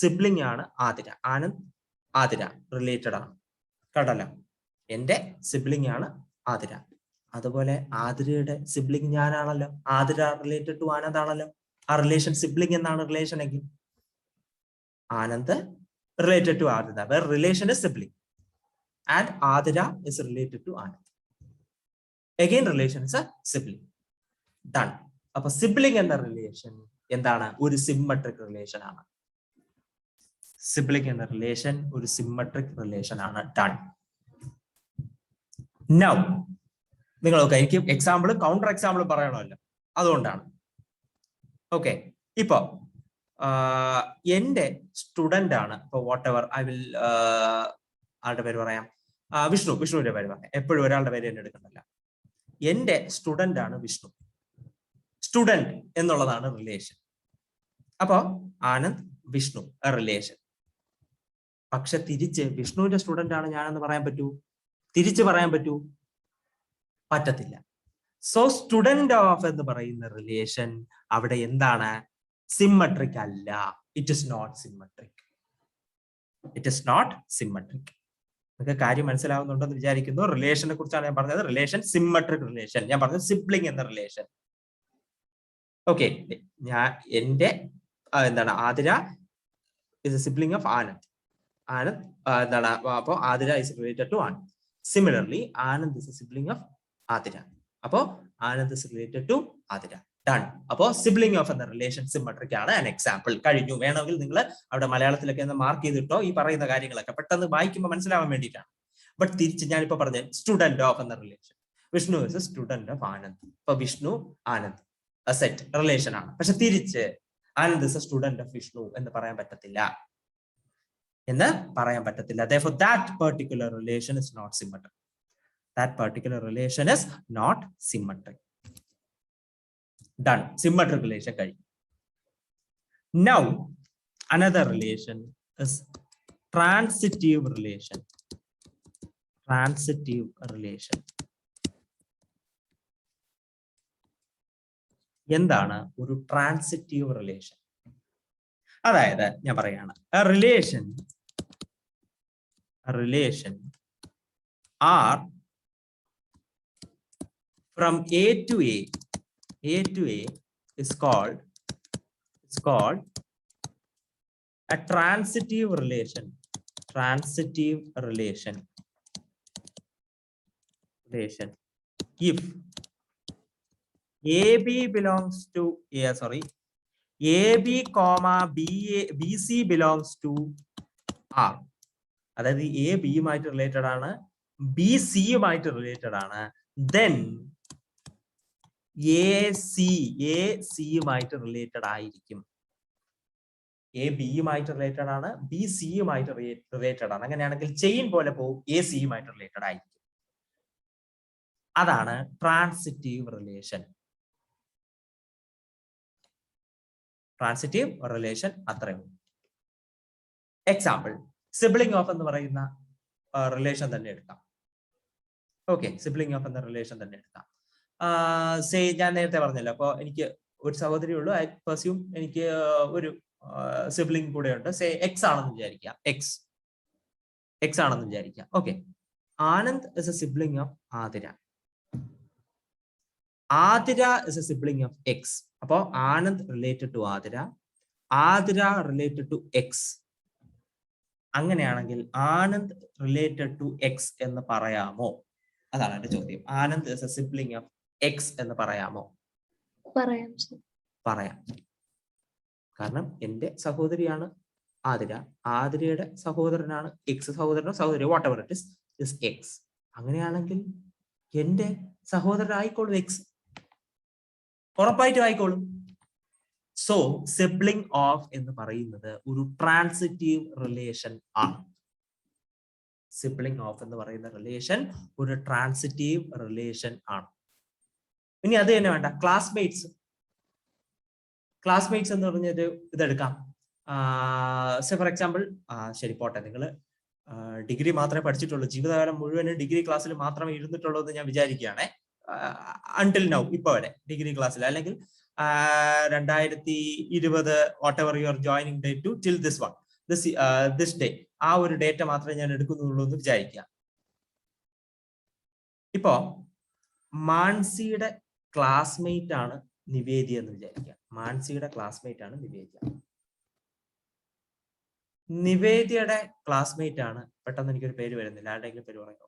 സിബ്ലിംഗ് ആണ് ആതിര. ആനന്ദ് ആതിര റിലേറ്റഡ് ആണ്, കേട്ടല്ലോ. എന്റെ സിബ്ലിംഗ് ആണ് ആതിര. അതുപോലെ ആതിരയുടെ സിബ്ലിംഗ് ഞാനാണല്ലോ. ആതിര റിലേറ്റഡ് ടു ആനന്ദ് ആണല്ലോ. ആ റിലേഷൻ സിബ്ലിംഗ് എന്നാണ് റിലേഷൻ എങ്കിൽ, ആനന്ദ് റിലേറ്റഡ് ടു ആതിര, വേറെ relation is sibling, and Athira is related to Anand. Again relation is a sibling. Done. അപ്പൊ സിബ്ലിംഗ് എന്ന റിലേഷൻ എന്താണ്? ഒരു സിമ്മട്രിക് റിലേഷൻ ആണ്. സിബ്ലിംഗ് എന്ന റിലേഷൻ ഒരു സിമ്മട്രിക് റിലേഷൻ ആണ്. ഡൺ. നൗ നിങ്ങൾ ഓക്കെ, എനിക്ക് എക്സാമ്പിൾ കൗണ്ടർ എക്സാമ്പിൾ പറയണമല്ലോ, അതുകൊണ്ടാണ്. ഓക്കെ, ഇപ്പോ എന്റെ സ്റ്റുഡന്റ് ആണ്. ഇപ്പൊ വാട്ട് എവർ ഐ വിൽ, ആളുടെ പേര് പറയാം, വിഷ്ണുവിന്റെ പേര് പറയാം. എപ്പോഴും ഒരാളുടെ പേര് തന്നെ എടുക്കണ്ടല്ല. എന്റെ സ്റ്റുഡന്റ് ആണ് വിഷ്ണു. സ്റ്റുഡന്റ് എന്നുള്ളതാണ് റിലേഷൻ. അപ്പോ ആനന്ദ് വിഷ്ണു റിലേഷൻ. പക്ഷെ തിരിച്ച് വിഷ്ണുവിന്റെ സ്റ്റുഡന്റ് ആണ് ഞാനെന്ന് പറയാൻ പറ്റൂ? തിരിച്ച് പറയാൻ പറ്റൂ? പറ്റത്തില്ല. സോ സ്റ്റുഡന്റ് ഓഫ് എന്ന് പറയുന്ന റിലേഷൻ അവിടെ എന്താണ്? സിമ്മട്രിക് അല്ല. It is not symmetric. It is not symmetric. നിങ്ങൾക്ക് കാര്യം മനസ്സിലാവുന്നുണ്ടെന്ന് വിചാരിക്കുന്നു. റിലേഷനെ കുറിച്ചാണ് ഞാൻ പറഞ്ഞത്. Relation symmetric relation. ഞാൻ പറഞ്ഞത് സിബ്ലിംഗ് എന്ന റിലേഷൻ. ഓക്കെ, എന്റെ Athira is a sibling of Anand. അപ്പോ Athira is related to Anand. Similarly Anand is a sibling of Athira. അപ്പോ Anand is related to Athira. Done. അപ്പോ സിബ്ലിംഗ് ഓഫ് എന്ന റിലേഷൻ സിമ്മട്രിക് ആണ്. An example. കഴിഞ്ഞു. വേണമെങ്കിൽ നിങ്ങൾ അവിടെ മലയാളത്തിലൊക്കെ ഒന്ന് മാർക്ക് ചെയ്തിട്ടോ ഈ പറയുന്ന കാര്യങ്ങളൊക്കെ പെട്ടെന്ന് വായിക്കുമ്പോൾ മനസ്സിലാവാൻ വേണ്ടിയിട്ടാണ്. ബട്ട് തിരിച്ച് ഞാനിപ്പോ പറഞ്ഞ സ്റ്റുഡന്റ് ഓഫ് എന്ന relation, Vishnu is A student of Anand. അപ്പൊ വിഷ്ണു ആനന്ദ് സെറ്റ് റിലേഷൻ ആണ്. പക്ഷെ തിരിച്ച് Anand is A student of Vishnu എന്ന് പറയാൻ പറ്റത്തില്ല. Therefore, that particular relation is not symmetric. That particular relation is not symmetric. Done. Symmetric relation കഴിഞ്ഞു. Now, another relation is transitive relation. Transitive relation. എന്താണ് ഒരു ട്രാൻസിറ്റീവ് റിലേഷൻ? അതായത് ഞാൻ പറയാണ്, relation are from A to A is called a transitive relation. If AB belongs to AB, BC belongs to R. അതായത് A B യുമായിട്ട് related ആണ്, B C യുമായിട്ട് related ആണ്. Then A C യുമായിട്ട് related ആയിരിക്കും. A B യുമായിട്ട് related ആണ്, B C യുമായിട്ട് related ആണ്. അങ്ങനെയാണെങ്കിൽ chain പോലെ പോകും, A C യുമായിട്ട് related ആയിരിക്കും. അതാണ് ട്രാൻസിറ്റീവ് റിലേഷൻ. ട്രാൻസിറ്റീവ് റിലേഷൻ അത്രയും. എക്സാമ്പിൾ, സിബ്ലിംഗ് ഓഫ് എന്ന് പറയുന്ന റിലേഷൻ തന്നെ എടുക്കാം. ഓക്കെ, സിബ്ലിംഗ് ഓഫ് എന്ന റിലേഷൻ തന്നെ എടുക്കാം. ഞാൻ നേരത്തെ പറഞ്ഞല്ലോ, അപ്പൊ എനിക്ക് ഒരു സഹോദരി ഉള്ളൂ. ഐ പെർസ്യൂം എനിക്ക് ഒരു സിബ്ലിംഗ് കൂടെ ഉണ്ട്. സേ എക്സ് ആണെന്ന് വിചാരിക്കാം. എക്സ് ആണെന്ന് വിചാരിക്കാം. Okay, Anand is a sibling of Athira. Athira is a sibling of X. അപ്പോ Anand related to Athira, Athira related to X. അങ്ങനെയാണെങ്കിൽ ആനന്ദ് റിലേറ്റഡ് ടു എക്സ് എന്ന് പറയാമോ? അതാണ് എന്റെ ചോദ്യം. Anand is a sibling of X എന്ന് പറയാമോ? പറയാം. കാരണം എന്റെ സഹോദരിയാണ് ആതിര, ആതിരയുടെ സഹോദരനാണ് എക്സ്, സഹോദരനോ സഹോദരി what ever it is X. അങ്ങനെയാണെങ്കിൽ എന്റെ സഹോദരൻ ആയിക്കോളും എക്സ്, ഉറപ്പായിട്ടും ആയിക്കോളും. സോ സിബ്ലിംഗ് ഓഫ് എന്ന് പറയുന്നത് ഒരു ട്രാൻസിറ്റീവ് റിലേഷൻ ആണ്. സിബ്ലിംഗ് ഓഫ് എന്ന് പറയുന്ന റിലേഷൻ ഒരു ട്രാൻസിറ്റീവ് റിലേഷൻ ആണ്. ഇനി അത് തന്നെ വേണ്ട, ക്ലാസ്മേറ്റ്സ്. ക്ലാസ്മേറ്റ്സ് എന്ന് പറഞ്ഞൊരു ഇതെടുക്കാം. ഫോർ എക്സാമ്പിൾ, ശരി പോട്ടെ, നിങ്ങൾ ഡിഗ്രി മാത്രമേ പഠിച്ചിട്ടുള്ളൂ, ജീവിതകാലം മുഴുവനും ഡിഗ്രി ക്ലാസ്സിൽ മാത്രമേ ഇരുന്നിട്ടുള്ളൂ എന്ന് ഞാൻ വിചാരിക്കുകയാണെ. അൺടിൽ നൗ, ഇപ്പൊ വരെ ഡിഗ്രി ക്ലാസ്സിൽ, അല്ലെങ്കിൽ 2020 whatever your joining day to till this day, ആ ഒരു ഡേറ്റ മാത്രമേ ഞാൻ എടുക്കുന്നുള്ളൂ എന്ന് വിചാരിക്കുക. ഇപ്പോ മാൻസിയുടെ ക്ലാസ്മേറ്റ് ആണ് നിവേദ്യ എന്ന് വിചാരിക്കുക. മാൻസിയുടെ ക്ലാസ്മേറ്റ് ആണ് നിവേദ്യ. നിവേദ്യയുടെ ക്ലാസ്മേറ്റ് ആണ്, പെട്ടെന്ന് എനിക്കൊരു പേര് വരുന്നില്ല, ആരുടെയെങ്കിലും പേര് പറയോ?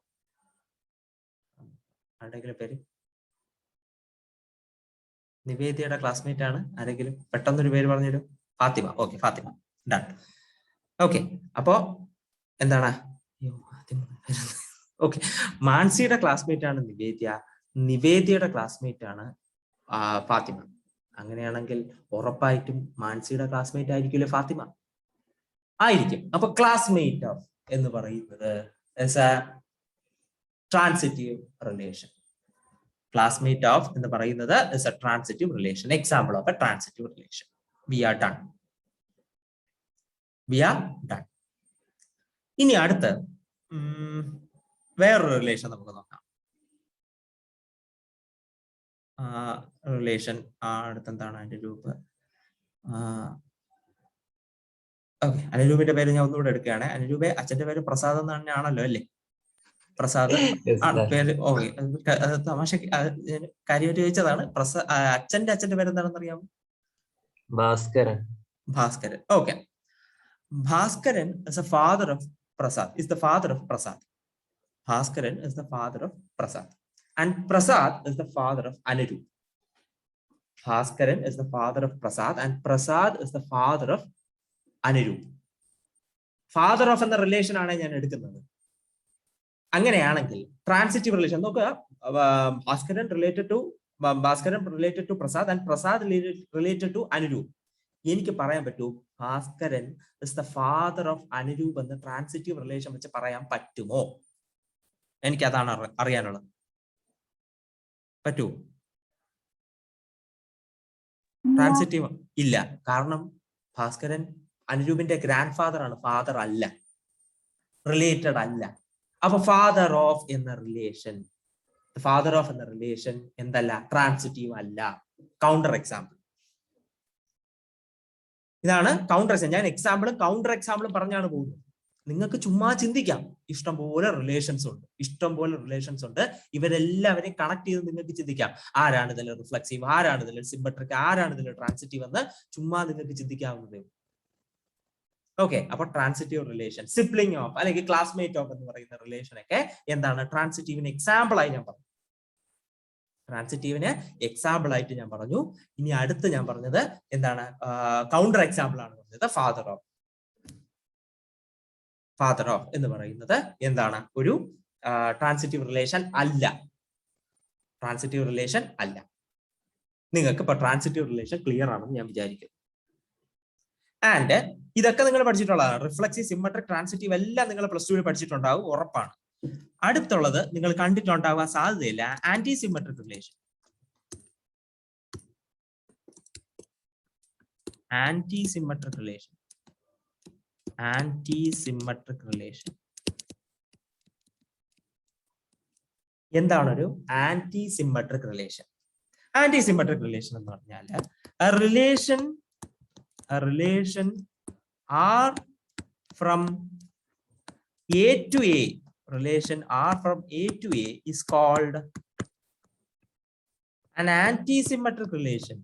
ആരുടെയെങ്കിലും പേര്? നിവേദ്യയുടെ ക്ലാസ്മേറ്റ് ആണ് ആരെങ്കിലും പെട്ടെന്നൊരു പേര് പറഞ്ഞുതരും? Fathima. Okay, Fathima. Done. Okay, അപ്പോ എന്താണ്? ഓക്കെ, മാൻസിയുടെ ക്ലാസ്മേറ്റ് ആണ് നിവേദ്യ, നിവേദ്യയുടെ ക്ലാസ്മേറ്റ് ആണ് ഫാത്തിമ. അങ്ങനെയാണെങ്കിൽ ഉറപ്പായിട്ടും മാൻസിയുടെ ക്ലാസ്മേറ്റ് ആയിരിക്കില്ലേ ഫാത്തിമ? ആയിരിക്കും. അപ്പൊ ക്ലാസ്മേറ്റ് ഓഫ് എന്ന് പറയുന്നത് ട്രാൻസിറ്റീവ് റിലേഷൻ. ക്ലാസ്മേറ്റ് ഓഫ് എന്ന് പറയുന്നത് is a transitive relation. Example of a transitive relation. We are done. ഇനി അടുത്ത് വേറൊരു റിലേഷൻ നമുക്ക് നോക്കാം. റിലേഷൻ അടുത്തെന്താണ് അതിന്റെ രൂപ? ഓക്കെ, അനുരൂപിന്റെ പേര് ഞാൻ ഒന്നുകൂടെ എടുക്കുകയാണ്. അനുരൂപ അച്ഛന്റെ പേര് പ്രസാദ് എന്ന് തന്നെയാണല്ലോ അല്ലേ? പ്രസാദ് പേര്. ഓക്കെ, തമാശ കാര്യമായിട്ട് ചോദിച്ചതാണ്. അച്ഛന്റെ പേര് എന്താണെന്ന് അറിയാമോ? Bhaskaran. Bhaskaran. Okay, Bhaskaran is the father of Prasad, is the father of Prasad. Bhaskaran is the father of Prasad, and Prasad is the father of Anirudh. Bhaskaran is the father of Prasad, and Prasad is the father of Anirudh. Father of എന്ന relation ആണ് ഞാൻ എടുക്കുന്നത്. അങ്ങനെയാണെങ്കിൽ transitive relation നോക്കുക. Bhaskaran related to Prasad, and Prasad related to Anuroop. എനിക്ക് പറയാൻ പറ്റൂ Bhaskaran is the father of Anuroop എന്ന് ട്രാൻസിറ്റീവ് റിലേഷൻ വെച്ച് പറയാൻ പറ്റുമോ? എനിക്ക് അതാണ് അറിയാനുള്ളത്. പറ്റുമോ? ട്രാൻസിറ്റീവ് ഇല്ല. കാരണം ഭാസ്കരൻ അനുരൂപിന്റെ ഗ്രാൻഡ് ഫാദർ ആണ്, ഫാദർ അല്ല, റിലേറ്റഡ് അല്ല. അപ്പൊ ഫാദർ ഓഫ് എന്ന റിലേഷൻ എന്തല്ല? ട്രാൻസിറ്റീവ് അല്ല. കൗണ്ടർ എക്സാമ്പിൾ ഇതാണ്. കൗണ്ടർ എക്സാമ്പിൾ ഞാൻ എക്സാമ്പിളും കൗണ്ടർ എക്സാമ്പിളും പറഞ്ഞാണ് പോകുന്നത്. നിങ്ങൾക്ക് ചുമ്മാ ചിന്തിക്കാം. ഇഷ്ടംപോലെ റിലേഷൻസ് ഉണ്ട്. ഇവരെല്ലാവരെയും കണക്ട് ചെയ്ത് നിങ്ങൾക്ക് ചിന്തിക്കാം. ആരാണ് ഇതിൽ റിഫ്ലെക്സീവ്, ആരാണ് ഇതിൽ സിമെട്രിക്, ആരാണ് ഇതിൽ ട്രാൻസിറ്റീവ് എന്ന് ചുമ്മാ നിങ്ങൾക്ക് ചിന്തിക്കാവുന്നതേ. ഓക്കെ, അപ്പൊ ട്രാൻസിറ്റീവ് റിലേഷൻ, സിബ്ലിംഗ് ഓഫ് അല്ലെങ്കിൽ ക്ലാസ്മേറ്റ് ഓഫ് എന്ന് പറയുന്ന റിലേഷൻ ഒക്കെ എന്താണ്? ട്രാൻസിറ്റീവിന് എക്സാമ്പിൾ ആയി ഞാൻ പറഞ്ഞു. ഇനി അടുത്ത് ഞാൻ പറഞ്ഞത് എന്താണ്? കൗണ്ടർ എക്സാമ്പിൾ ആണ് പറഞ്ഞത്. ഫാദർ ഓഫ് എന്ന് പറയുന്നത് എന്താണ്? ഒരു ട്രാൻസിറ്റീവ് റിലേഷൻ അല്ല. നിങ്ങൾക്ക് ഇപ്പൊ ട്രാൻസിറ്റീവ് റിലേഷൻ ക്ലിയർ ആണെന്ന് ഞാൻ വിചാരിക്കുന്നു. ആൻഡ് ഇതൊക്കെ നിങ്ങൾ പഠിച്ചിട്ടുള്ളതാണ്. റിഫ്ലെക്സീവ്, സിമെട്രിക്, ട്രാൻസിറ്റീവ് എല്ലാം നിങ്ങൾ പ്ലസ് ടുവിൽ പഠിച്ചിട്ടുണ്ടാവും, ഉറപ്പാണ്. അടുത്തുള്ളത് നിങ്ങൾ കണ്ടിട്ടുണ്ടാവാൻ സാധ്യതയില്ല, anti symmetric relation. Anti symmetric relation എന്താണൊരു anti symmetric relation? Anti symmetric relation എന്ന് പറഞ്ഞാൽ a relation R from A to A, relation R from A to A is called an anti-symmetric relation.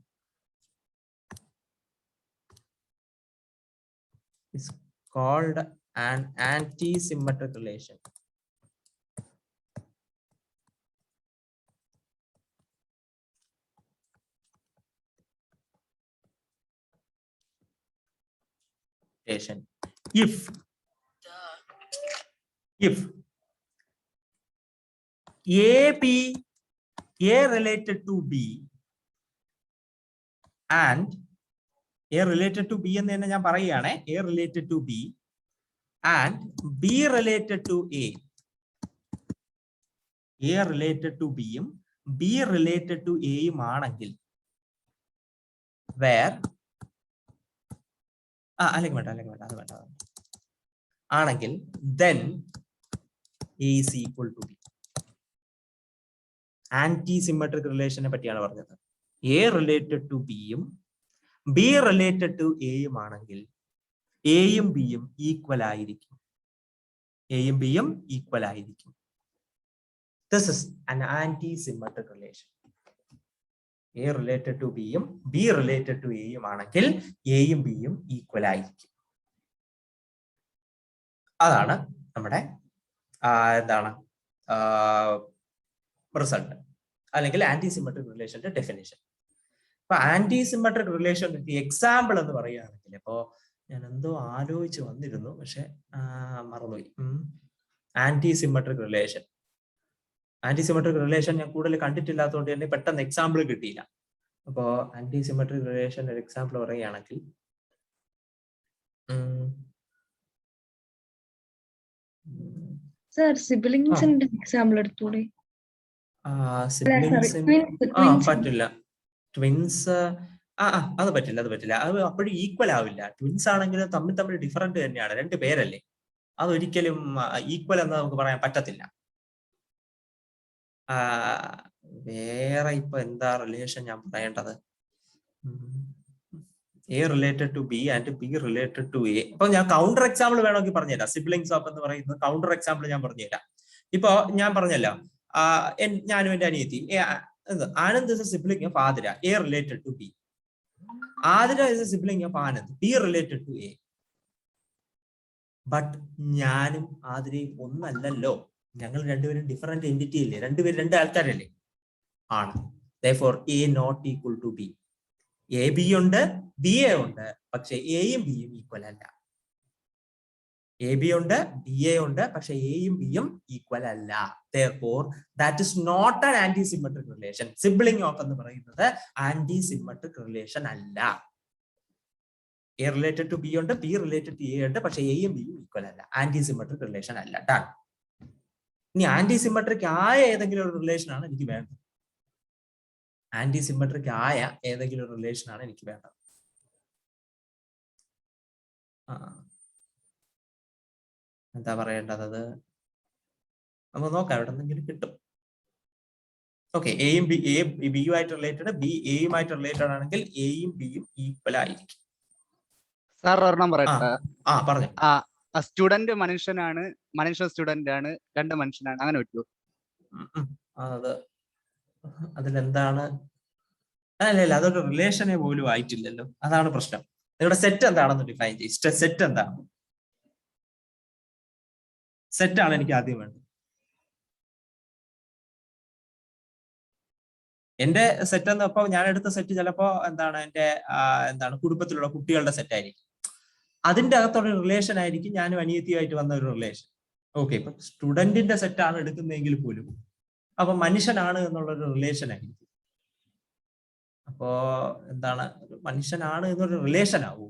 Is called an anti-symmetric relation. If A related to B and A related to B എന്ന് തന്നെ ഞാൻ പറയുകയാണ്, A related to B and B related to A. A related to B യും B related to A യും ആണെങ്കിൽ where അല്ലെങ്കിൽ വേണ്ട അത് വേണ്ട ആണെങ്കിൽ then A is equal to B. Anti symmetric റിലേഷനെ പറ്റിയാണ് പറഞ്ഞത്. A റിലേറ്റഡ് ടു B യും B റിലേറ്റഡ് ടു A യും ആണെങ്കിൽ A യും B യും ഈക്വൽ ആയിരിക്കും. A യും B യും ഈക്വൽ ആയിരിക്കും. This is an anti-symmetric relation. A related to B യും B related to A യും ആണെങ്കിൽ A യും B യും ഈക്വൽ ആയിരിക്കും. അതാണ് നമ്മുടെ എന്താണ് റിസൾട്ട് അല്ലെങ്കിൽ ആന്റി സിമെട്രിക് റിലേഷന്റെ ഡെഫിനിഷൻ. അപ്പൊ ആന്റി സിമെട്രിക് റിലേഷൻ എക്സാമ്പിൾ എന്ന് പറയുകയാണെങ്കിൽ, ഇപ്പോ ഞാൻ എന്തോ ആലോചിച്ച് വന്നിരുന്നു പക്ഷെ മറന്നുപോയി. ആന്റി സിമെട്രിക് റിലേഷൻ ഞാൻ കൂടുതൽ കണ്ടിട്ടില്ലാത്തതുകൊണ്ട് തന്നെ പെട്ടെന്ന് എക്സാമ്പിൾ കിട്ടിയില്ല. അപ്പോ ആന്റി സിമെട്രിക് റിലേഷൻ ഒരു എക്സാമ്പിൾ പറയുകയാണെങ്കിൽ സർ സിബ്ലിംഗ്സിന്റെ എക്സാമ്പിൾ എടുത്തൂടെ? പറ്റില്ല. ട്വിൻസ് അത് പറ്റില്ല. അത് അപ്പോഴും ഈക്വൽ ആവില്ല. ട്വിൻസ് ആണെങ്കിൽ തമ്മിൽ ഡിഫറൻറ്റ് തന്നെയാണ്, രണ്ട് പേരല്ലേ. അതൊരിക്കലും ഈക്വൽ എന്ന് നമുക്ക് പറയാൻ പറ്റത്തില്ല. വേറെ ഇപ്പൊ എന്താ റിലേഷൻ ഞാൻ പറയേണ്ടത്? A related to B and B related to A. അപ്പൊ ഞാൻ കൗണ്ടർ എക്സാമ്പിൾ വേണമെങ്കിൽ പറഞ്ഞുതരാം. സിബ്ലിംഗ്സ് ഓഫ് എന്ന് പറയുന്നത് കൗണ്ടർ എക്സാമ്പിൾ ഞാൻ പറഞ്ഞുതരാം. ഇപ്പൊ ഞാൻ പറഞ്ഞല്ലോ, ഞാനും എന്റെ അനിയത്തി Anand is a sibling of Athira, A related to B. Athira is a sibling of Anand, B related to A. But ഞാനും ആതിരയും ഒന്നല്ലല്ലോ, ഞങ്ങൾ രണ്ടുപേരും ഡിഫറെന്റ് എൻറ്റിറ്റി അല്ലേ, രണ്ടുപേരും രണ്ട് ആൾക്കാരല്ലേ? ആണ്. Therefore A not equal to B. A B ഉണ്ട്, B A ഉണ്ട്, പക്ഷെ A യും B യും ഈക്വൽ അല്ല. A B ഉണ്ട്, B A ഉണ്ട്, പക്ഷെ A യും B യും ഈക്വൽ അല്ല. Therefore that is not an anti-symmetric relation. Sibling of എന്ന് പറയുന്നത് anti-symmetric relation അല്ല. A related to B ഉണ്ട്, B related to A ഉണ്ട്, പക്ഷെ A യും B യും ഈക്വൽ അല്ല. ആന്റി-സിമെട്രിക് റിലേഷൻ അല്ല. ഡൺ. ഇനി ആന്റി-സിമെട്രിക് ആയ ഏതെങ്കിലും ഒരു റിലേഷൻ ആണ് എനിക്ക് വേണ്ടത്. ആന്റി-സിമെട്രിക് ആയ ഏതെങ്കിലും ഒരു റിലേഷൻ ആണ് എനിക്ക് വേണ്ടത്. എന്താ പറയേണ്ടത്? നമുക്ക് നോക്കാം, എവിടെ നിന്നെങ്കിലും കിട്ടും. ഓക്കെ, എയും ബിയും ആയിട്ട് റിലേറ്റഡ്, ബി എയുമായിട്ട് റിലേറ്റഡ് ആണെങ്കിൽ എയും ബിയും ഈക്വൽ ആയിരിക്കും. സാർ ഒരെണ്ണം പറയട്ടെ? പറഞ്ഞു. സ്റ്റുഡന്റ് മനുഷ്യനാണ്, മനുഷ്യൻ സ്റ്റുഡന്റ് ആണ്, രണ്ട് മനുഷ്യനാണ്, അങ്ങനെ പറ്റുമോ? അതിലെന്താണ്? അല്ല, അതൊരു റിലേഷനെ പോലും ആയിട്ടില്ലല്ലോ, അതാണ് പ്രശ്നം. നിങ്ങളുടെ സെറ്റ് എന്താണെന്ന് ഡിഫൈൻ ചെയ്യും. സെറ്റ് എന്താണ്? സെറ്റാണ് എനിക്ക് ആദ്യം വേണ്ടത്. എന്റെ സെറ്റ് എന്നപ്പോ ഞാൻ എടുത്ത സെറ്റ് ചിലപ്പോ എന്താണ് കുടുംബത്തിലുള്ള കുട്ടികളുടെ സെറ്റ് ആയിരിക്കും. അതിന്റെ അകത്തുള്ള റിലേഷൻ ആയിരിക്കും ഞാനും അനിയത്തിയുമായിട്ട് വന്ന ഒരു റിലേഷൻ. ഓക്കെ, ഇപ്പൊ സ്റ്റുഡന്റിന്റെ സെറ്റാണ് എടുക്കുന്നതെങ്കിൽ പോലും അപ്പൊ മനുഷ്യനാണ് എന്നുള്ളൊരു റിലേഷൻ ആയിരിക്കും. അപ്പോ മനുഷ്യനാണ് എന്നൊരു റിലേഷൻ ആവൂ?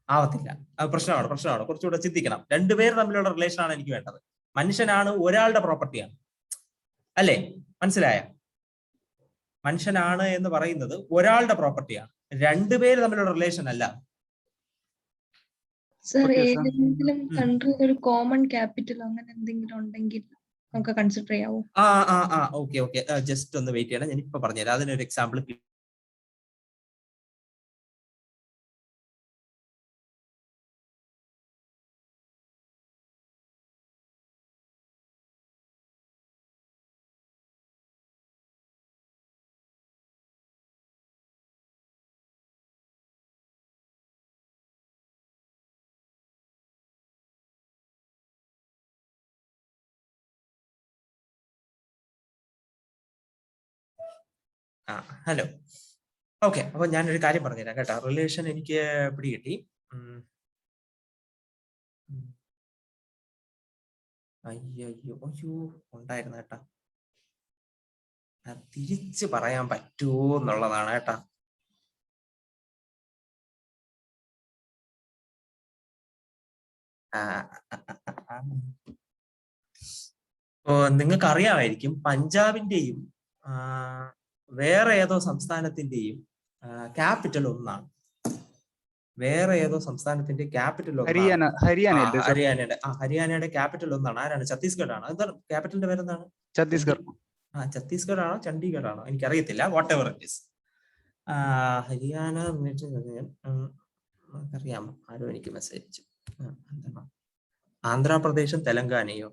ആവത്തില്ല. അത് പ്രശ്നമാണ്. കുറച്ചുകൂടെ ചിന്തിക്കണം. രണ്ടുപേർ തമ്മിലുള്ള റിലേഷൻ ആണ് എനിക്ക് വേണ്ടത്. മനുഷ്യനാണ് ഒരാളുടെ പ്രോപ്പർട്ടിയാണ്, അല്ലേ? മനസ്സിലായ? മനുഷ്യനാണ് എന്ന് പറയുന്നത് ഒരാളുടെ പ്രോപ്പർട്ടിയാണ്, രണ്ടുപേര് തമ്മിലുള്ള റിലേഷൻ അല്ല. സർ, ഏതെങ്കിലും കൺട്രി ഒരു കോമൺ ക്യാപിറ്റൽ അങ്ങനെ എന്തെങ്കിലും ഉണ്ടെങ്കിൽ നമുക്ക് കൺസിഡർ ചെയ്യാവോ? ഓക്കെ, ജസ്റ്റ് ഒന്ന് വെയിറ്റ് ചെയ്യണം, ഞാൻ ഇപ്പൊ പറഞ്ഞുതരാം. അതിനൊരു എക്സാമ്പിൾ ഹലോ. ഓക്കെ, അപ്പൊ ഞാനൊരു കാര്യം പറഞ്ഞുതരാം കേട്ടോ. റിലേഷൻ എനിക്ക് പിടികിട്ടി. അയ്യോ ഉണ്ടായിരുന്നു കേട്ടാ. തിരിച്ചു പറയാൻ പറ്റുമോ എന്നുള്ളതാണ് കേട്ടാ. നിങ്ങൾക്ക് അറിയാമായിരിക്കും പഞ്ചാബിന്റെയും വേറെ ഏതോ സംസ്ഥാനത്തിന്റെയും ക്യാപിറ്റൽ ഒന്നാണ്. വേറെ ഏതോ സംസ്ഥാനത്തിന്റെ ക്യാപിറ്റൽ ഒന്നാണ്. ഹരിയാനയുടെ ക്യാപിറ്റൽ ഒന്നാണ്. ആരാണ്? ഛത്തീസ്ഗഡ് ആണ്. എന്താണ് ക്യാപിറ്റലിന്റെ പേരെന്താണ്? ഛത്തീസ്ഗഡ്. ഛത്തീസ്ഗഡ് ആണോ ചണ്ഡീഗഡ് ആണോ എനിക്കറിയത്തില്ല. What ever it is. Haryana അറിയാമോ? ആരോ എനിക്ക് മെസ്സേജ് അയച്ചു. എന്താണ് ആന്ധ്രാപ്രദേശും തെലങ്കാനയോ?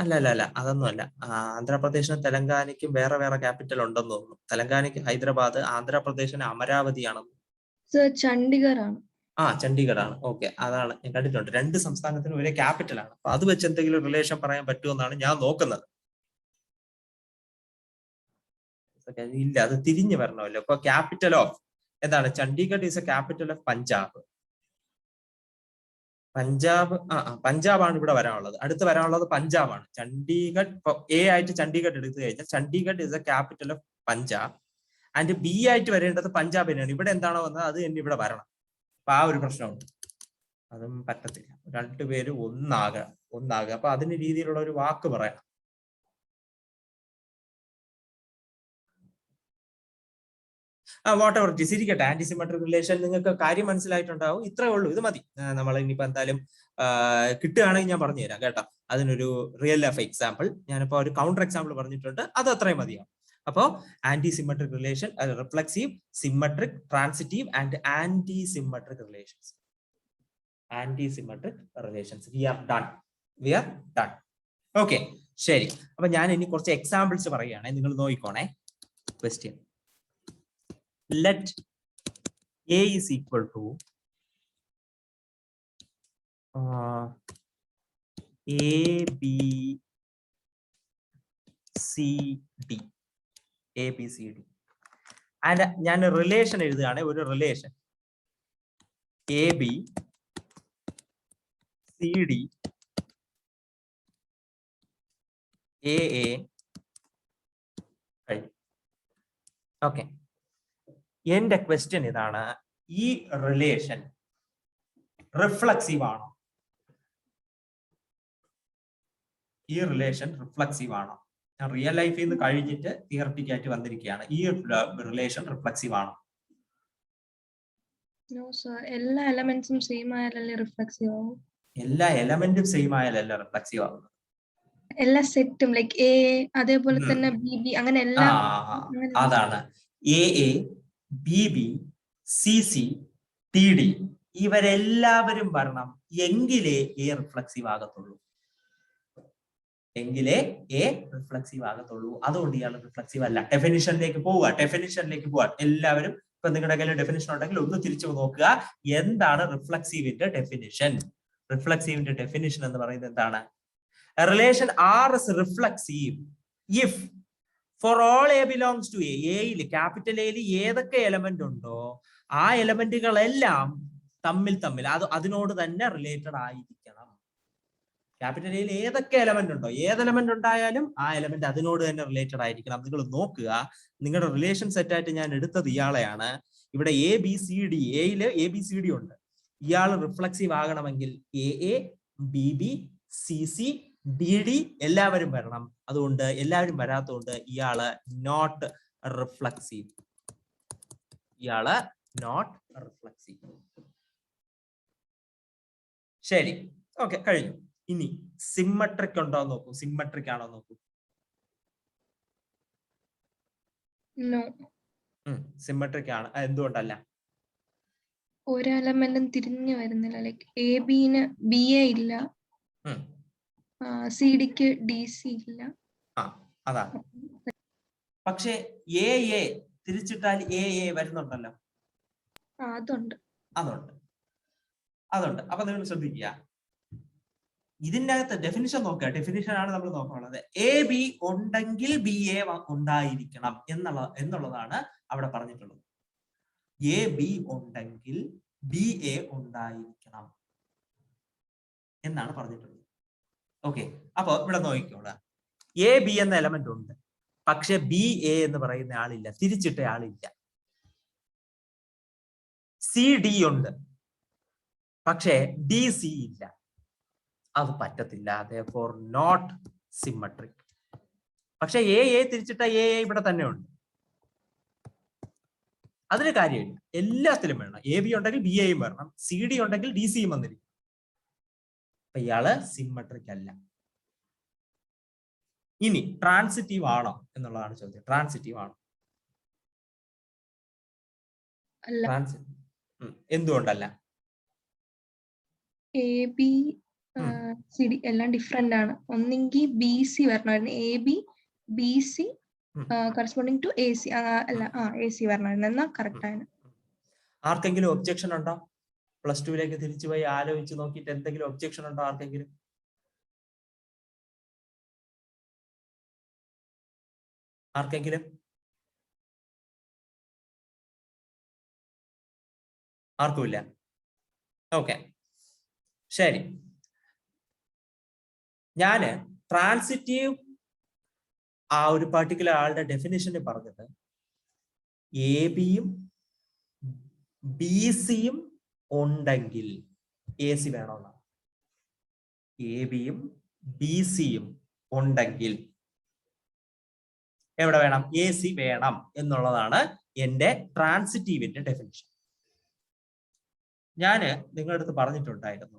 അല്ല അതൊന്നും അല്ല. ആന്ധ്രാപ്രദേശിനും തെലങ്കാനയ്ക്കും വേറെ വേറെ ക്യാപിറ്റൽ ഉണ്ടെന്ന് തോന്നുന്നു. തെലങ്കാനയ്ക്ക് ഹൈദരാബാദ്, ആന്ധ്രാപ്രദേശിന് അമരാവതി ആണെന്ന്. ചണ്ഡീഗഡ് ആണ്. ചണ്ഡീഗഡ് ആണ്. ഓക്കെ, അതാണ് ഞാൻ കണ്ടിട്ടുണ്ട്. രണ്ട് സംസ്ഥാനത്തിനും ഒരേ ക്യാപിറ്റൽ ആണ്. അപ്പൊ അത് വെച്ച് എന്തെങ്കിലും റിലേഷൻ പറയാൻ പറ്റുമെന്നാണ് ഞാൻ നോക്കുന്നത്. ഇല്ല, അത് തിരിഞ്ഞു വരണമല്ലോ. ഇപ്പൊ ക്യാപിറ്റൽ ഓഫ് എന്താണ്? Chandigarh is a capital of Punjab. പഞ്ചാബാണ് ഇവിടെ വരാനുള്ളത്. അടുത്ത് വരാനുള്ളത് പഞ്ചാബാണ്. ചണ്ഡീഗഡ് ഇപ്പൊ എ ആയിട്ട് ചണ്ഡീഗഡ് എടുത്തു കഴിഞ്ഞാൽ Chandigarh is A capital of Punjab. And B ആയിട്ട് വരേണ്ടത് പഞ്ചാബ് തന്നെയാണ്. ഇവിടെ എന്താണോ വന്നത് അത് തന്നെ ഇവിടെ വരണം. അപ്പൊ ആ ഒരു പ്രശ്നമുണ്ട്. അതും പറ്റത്തില്ല. രണ്ടുപേരും ഒന്നാകുക. അപ്പൊ അതിന് രീതിയിലുള്ള ഒരു വാക്ക് പറയണം. വാട്ട് എവർ ഇറ്റ് ഈസ് ഇരിക്കട്ടെ. ആന്റിസിമെട്രിക് റിലേഷൻ നിങ്ങൾക്ക് കാര്യം മനസ്സിലായിട്ടുണ്ടാവും. ഇത്രേ ഉള്ളൂ, ഇത് മതി. നമ്മൾ ഇനിയിപ്പോ എന്തായാലും കിട്ടുകയാണെങ്കിൽ ഞാൻ പറഞ്ഞു തരാം കേട്ടോ. അതിനൊരു റിയൽ ലൈഫ് എക്സാമ്പിൾ ഞാനിപ്പോ ഒരു കൗണ്ടർ എക്സാമ്പിൾ പറഞ്ഞിട്ടുണ്ട്. അത് അത്രയും മതിയാവും. അപ്പോ antisymmetric relation, reflexive, symmetric, transitive and antisymmetric relations. Antisymmetric relations. We are done. Okay, ശരി. അപ്പൊ ഞാൻ ഇനി കുറച്ച് എക്സാമ്പിൾസ് പറയുകയാണെ, നിങ്ങൾ നോക്കിക്കോണേ. Question: let A is equal to A, B, C, D. A, B, C, D. And ഞാൻ റിലേഷൻ എഴുതുകയാണ്. ഒരു relation A B C D A കഴിഞ്ഞു. ഓക്കെ, എന്റെ ക്വസ്റ്റ്യൻ ഇതാണ്: ഈ റിലേഷൻ റിഫ്ലക്സീവ് ആണോ? ഈ റിലേഷൻ റിഫ്ലക്സീവ് ആണോ? ഞാൻ റിയൽ ലൈഫിൽ നിന്ന് കഴിഞ്ഞിട്ട് തിയററ്റിക് ആയിട്ട് വന്നിരിക്കുകയാണ്. ഈ റിലേഷൻ റിഫ്ലക്സീവ് ആണോ? എല്ലാ എലമെന്റ്സും സെയിം ആയാലല്ലേ റിഫ്ലക്സീവ് ആവും? എല്ലാ എലമെന്റും സെയിം ആയാലല്ല റിഫ്ലക്സീവ് ആവുന്നത്. എല്ലാ സെറ്റും ലൈക്ക് എ, അതേപോലെ തന്നെ ബി ബി, അങ്ങനെ എല്ലാം. അതാണ് A B B C C T D ഇവരെല്ലാവരും വരണം. എങ്കിലേ എ റിഫ്ലക്സീവ് ആകത്തുള്ളൂ. അതുകൊണ്ട് ഇയാൾ റിഫ്ലക്സീവ് അല്ല. ഡെഫിനിഷനിലേക്ക് പോവുക. എല്ലാവരും ഇപ്പൊ നിങ്ങളുടെ കയ്യിൽ ഡെഫിനിഷൻ ഉണ്ടെങ്കിൽ ഒന്ന് തിരിച്ചു നോക്കുക. എന്താണ് റിഫ്ലക്സീവിന്റെ ഡെഫിനിഷൻ? റിഫ്ലക്സീവിന്റെ ഡെഫിനിഷൻ എന്ന് പറയുന്നത് എന്താണ്? A relation R is reflexive if for all A belongs to A. എയിൽ ക്യാപിറ്റൽ എയിൽ ഏതൊക്കെ എലമെന്റ് ഉണ്ടോ ആ എലമെന്റുകളെല്ലാം തമ്മിൽ അതിനോട് തന്നെ റിലേറ്റഡ് ആയിരിക്കണം. ക്യാപിറ്റൽ എയിൽ ഏതൊക്കെ എലമെന്റ് ഉണ്ടോ, ഏത് എലമെന്റ് ഉണ്ടായാലും ആ എലമെന്റ് അതിനോട് തന്നെ റിലേറ്റഡ് ആയിരിക്കണം. നിങ്ങൾ നോക്കുക, നിങ്ങളുടെ റിലേഷൻ സെറ്റ് ആയിട്ട് ഞാൻ എടുത്തത് ഇയാളെയാണ്. ഇവിടെ എ ബി സി ഡി, എയിൽ എ ബി സി ഡി ഉണ്ട്. ഇയാൾ റിഫ്ലക്സീവ് ആകണമെങ്കിൽ A B B C C D D എല്ലാവരും വരണം. അതുകൊണ്ട് എല്ലാവരും വരാത്തതുകൊണ്ട് ഇയാള് നോട്ട് റിഫ്ലക്സീവ്. ശരി, ഓക്കെ, കഴിഞ്ഞു. ഇനി സിമ്മട്രിക് ഉണ്ടോ നോക്കൂ. സിമ്മട്രിക് ആണോ നോക്കൂ. സിമ്മട്രിക് ആണ്. എന്തുകൊണ്ടല്ല? ഒരു എലമെന്റും തിരിഞ്ഞു വരുന്നില്ല. Like A bin B A ഇല്ല, സി ഡിക്ക് ഡി സി ഇല്ല. അതാണ്. പക്ഷെ എ തിരിച്ചിട്ടാൽ എ വരുന്നുണ്ടല്ലോ. അതുണ്ട്. അപ്പൊ നിങ്ങൾ ശ്രദ്ധിക്കുക, ഇതിന്റെ അകത്ത് ഡെഫിനിഷൻ നോക്കുക. ഡെഫിനിഷൻ ആണ് നമ്മൾ നോക്കാനുള്ളത്. എ ബി ഉണ്ടെങ്കിൽ ബി എ ഉണ്ടായിരിക്കണം എന്നുള്ളതാണ് അവിടെ പറഞ്ഞിട്ടുള്ളത്. എ ബി ഉണ്ടെങ്കിൽ ബി എ ഉണ്ടായിരിക്കണം എന്നാണ് പറഞ്ഞിട്ടുള്ളത്. ഓക്കെ, അപ്പൊ ഇവിടെ നോക്കിക്കോളാം. എ ബി എന്ന എലമെന്റ് ഉണ്ട്, പക്ഷെ ബി എ എന്ന് പറയുന്ന ആളില്ല, തിരിച്ചിട്ട ആളില്ല. സി ഡി ഉണ്ട്, പക്ഷേ ഡി സി ഇല്ല. അത് പറ്റത്തില്ല. therefore not symmetric. പക്ഷെ എ തിരിച്ചിട്ട എ ഇവിടെ തന്നെ ഉണ്ട്, അതിന് കാര്യമില്ല. എല്ലാത്തിലും വേണം. എ ബി ഉണ്ടെങ്കിൽ ബി എയും വരണം, സി ഡി ഉണ്ടെങ്കിൽ ഡി സിയും വന്നിരിക്കും. അപ്പൊ ഇയാള് സിമ്മട്രിക് അല്ല. ഇനി ട്രാൻസിറ്റീവ് ആണോ എന്നുള്ളതാണ് ചോദ്യം. ട്രാൻസിറ്റീവ് ആണോ? എന്തുകൊണ്ടല്ല? എ ബി സി ഡി എല്ലാം ഡിഫറെന്റ് ആണ്. ഒന്നെങ്കിൽ ബി സി വരണമായിരുന്നു. A B B C corresponding to A C അല്ല എ സി വരണമായിരുന്നു. എന്നാ കറക്റ്റ് ആണ്. ആർക്കെങ്കിലും ഒബ്ജക്ഷൻ ഉണ്ടോ? പ്ലസ് ടുവിലേക്ക് തിരിച്ചു പോയി ആലോചിച്ച് നോക്കിയിട്ട് എന്തെങ്കിലും ഒബ്ജക്ഷൻ ഉണ്ടോ ആർക്കെങ്കിലും? ആർക്കെങ്കിലും? ആർക്കുമില്ല. ഓക്കെ, ശരി. ഞാന് ട്രാൻസിറ്റീവ് ആ ഒരു പർട്ടിക്കുലർ ആളുടെ ഡെഫിനിഷന് പറഞ്ഞത് എ ബിയും ബി സിയും ഉണ്ടെങ്കിൽ എ സി വേണമെന്നാണ്. എ ബിയും ബി സിയും ഉണ്ടെങ്കിൽ എവിടെ വേണം? എ സി വേണം എന്നുള്ളതാണ് എന്റെ ട്രാൻസിറ്റീവിന്റെ ഡെഫിനിഷൻ. ഞാന് നിങ്ങളുടെ അടുത്ത് പറഞ്ഞിട്ടുണ്ടായിരുന്നു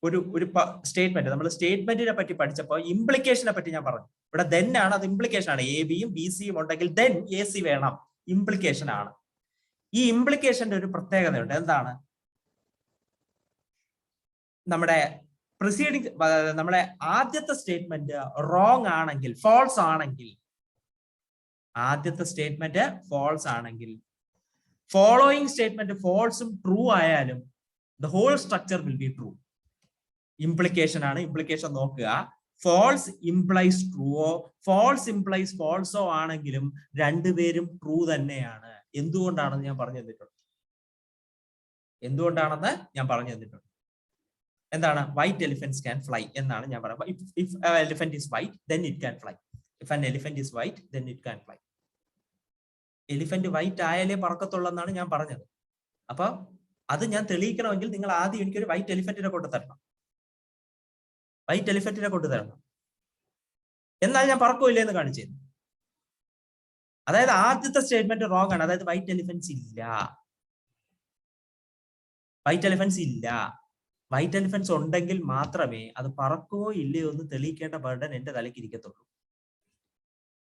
ഒരു സ്റ്റേറ്റ്മെന്റ്. നമ്മൾ സ്റ്റേറ്റ്മെന്റിനെ പറ്റി പഠിച്ചപ്പോൾ ഇംപ്ലിക്കേഷനെ പറ്റി ഞാൻ പറഞ്ഞു. ഇവിടെ ദെൻ ആണ്, അത് ഇംപ്ലിക്കേഷൻ ആണ്. എ ബിയും ബി സിയും ഉണ്ടെങ്കിൽ ദെൻ എ സി വേണം, ഇംപ്ലിക്കേഷൻ ആണ്. ഈ ഇംപ്ലിക്കേഷന്റെ ഒരു പ്രത്യേകതയുണ്ട്. എന്താണ്? നമ്മുടെ പ്രിസീഡിങ്, നമ്മുടെ ആദ്യത്തെ സ്റ്റേറ്റ്മെന്റ് റോങ് ആണെങ്കിൽ, ഫോൾസ് ആണെങ്കിൽ, ആദ്യത്തെ സ്റ്റേറ്റ്മെന്റ് ഫോൾസ് ആണെങ്കിൽ ഫോളോയിങ് സ്റ്റേറ്റ്മെന്റ് ഫോൾസും ട്രൂ ആയാലും the whole structure will be true. Implication ആണ്. ഇംപ്ലിക്കേഷൻ നോക്കുക. ഫോൾസ് ഇംപ്ലൈസ് ട്രൂവോ ഫോൾസ് ഇംപ്ലൈസ് ഫോൾസോ ആണെങ്കിലും രണ്ടുപേരും ട്രൂ തന്നെയാണ്. എന്തുകൊണ്ടാണെന്ന് ഞാൻ പറഞ്ഞു തന്നിട്ടുണ്ട്. എന്തുകൊണ്ടാണെന്ന് ഞാൻ പറഞ്ഞു തന്നിട്ടുണ്ട്. എന്താണ്? വൈറ്റ് എലിഫന്റ്സ് ക്യാൻ ഫ്ലൈ എന്നാണ് ഞാൻ പറയുന്നത്. If elephant is white then it can fly. If an elephant is white then it can fly. Elephant white ആയാലേ പറക്കത്തുള്ളൂ എന്നാണ് ഞാൻ പറഞ്ഞത്. അപ്പൊ അത് ഞാൻ തെളിയിക്കണമെങ്കിൽ നിങ്ങൾ ആദ്യം എനിക്കൊരു വൈറ്റ് എലിഫന്റിനെ കൊണ്ടുതരണം. വൈറ്റ് എലിഫന്റിനെ കൊണ്ടുതരണം, എന്നാൽ ഞാൻ പറക്കൂല്ലേ എന്ന് കാണിച്ചു തരും. അതായത് ആദ്യത്തെ സ്റ്റേറ്റ്മെന്റ് റോങ് ആണ്. അതായത് വൈറ്റ് എലിഫന്റ്സ് ഇല്ല. വൈറ്റ് എലിഫന്റ്സ് ഇല്ല. വൈറ്റ് എലിഫന്റ്സ് ഉണ്ടെങ്കിൽ മാത്രമേ അത് പറക്കുവോ ഇല്ലയോ എന്ന് തെളിയിക്കേണ്ട ബർഡൻ എന്റെ തലയ്ക്ക് ഇരിക്കത്തുള്ളൂ.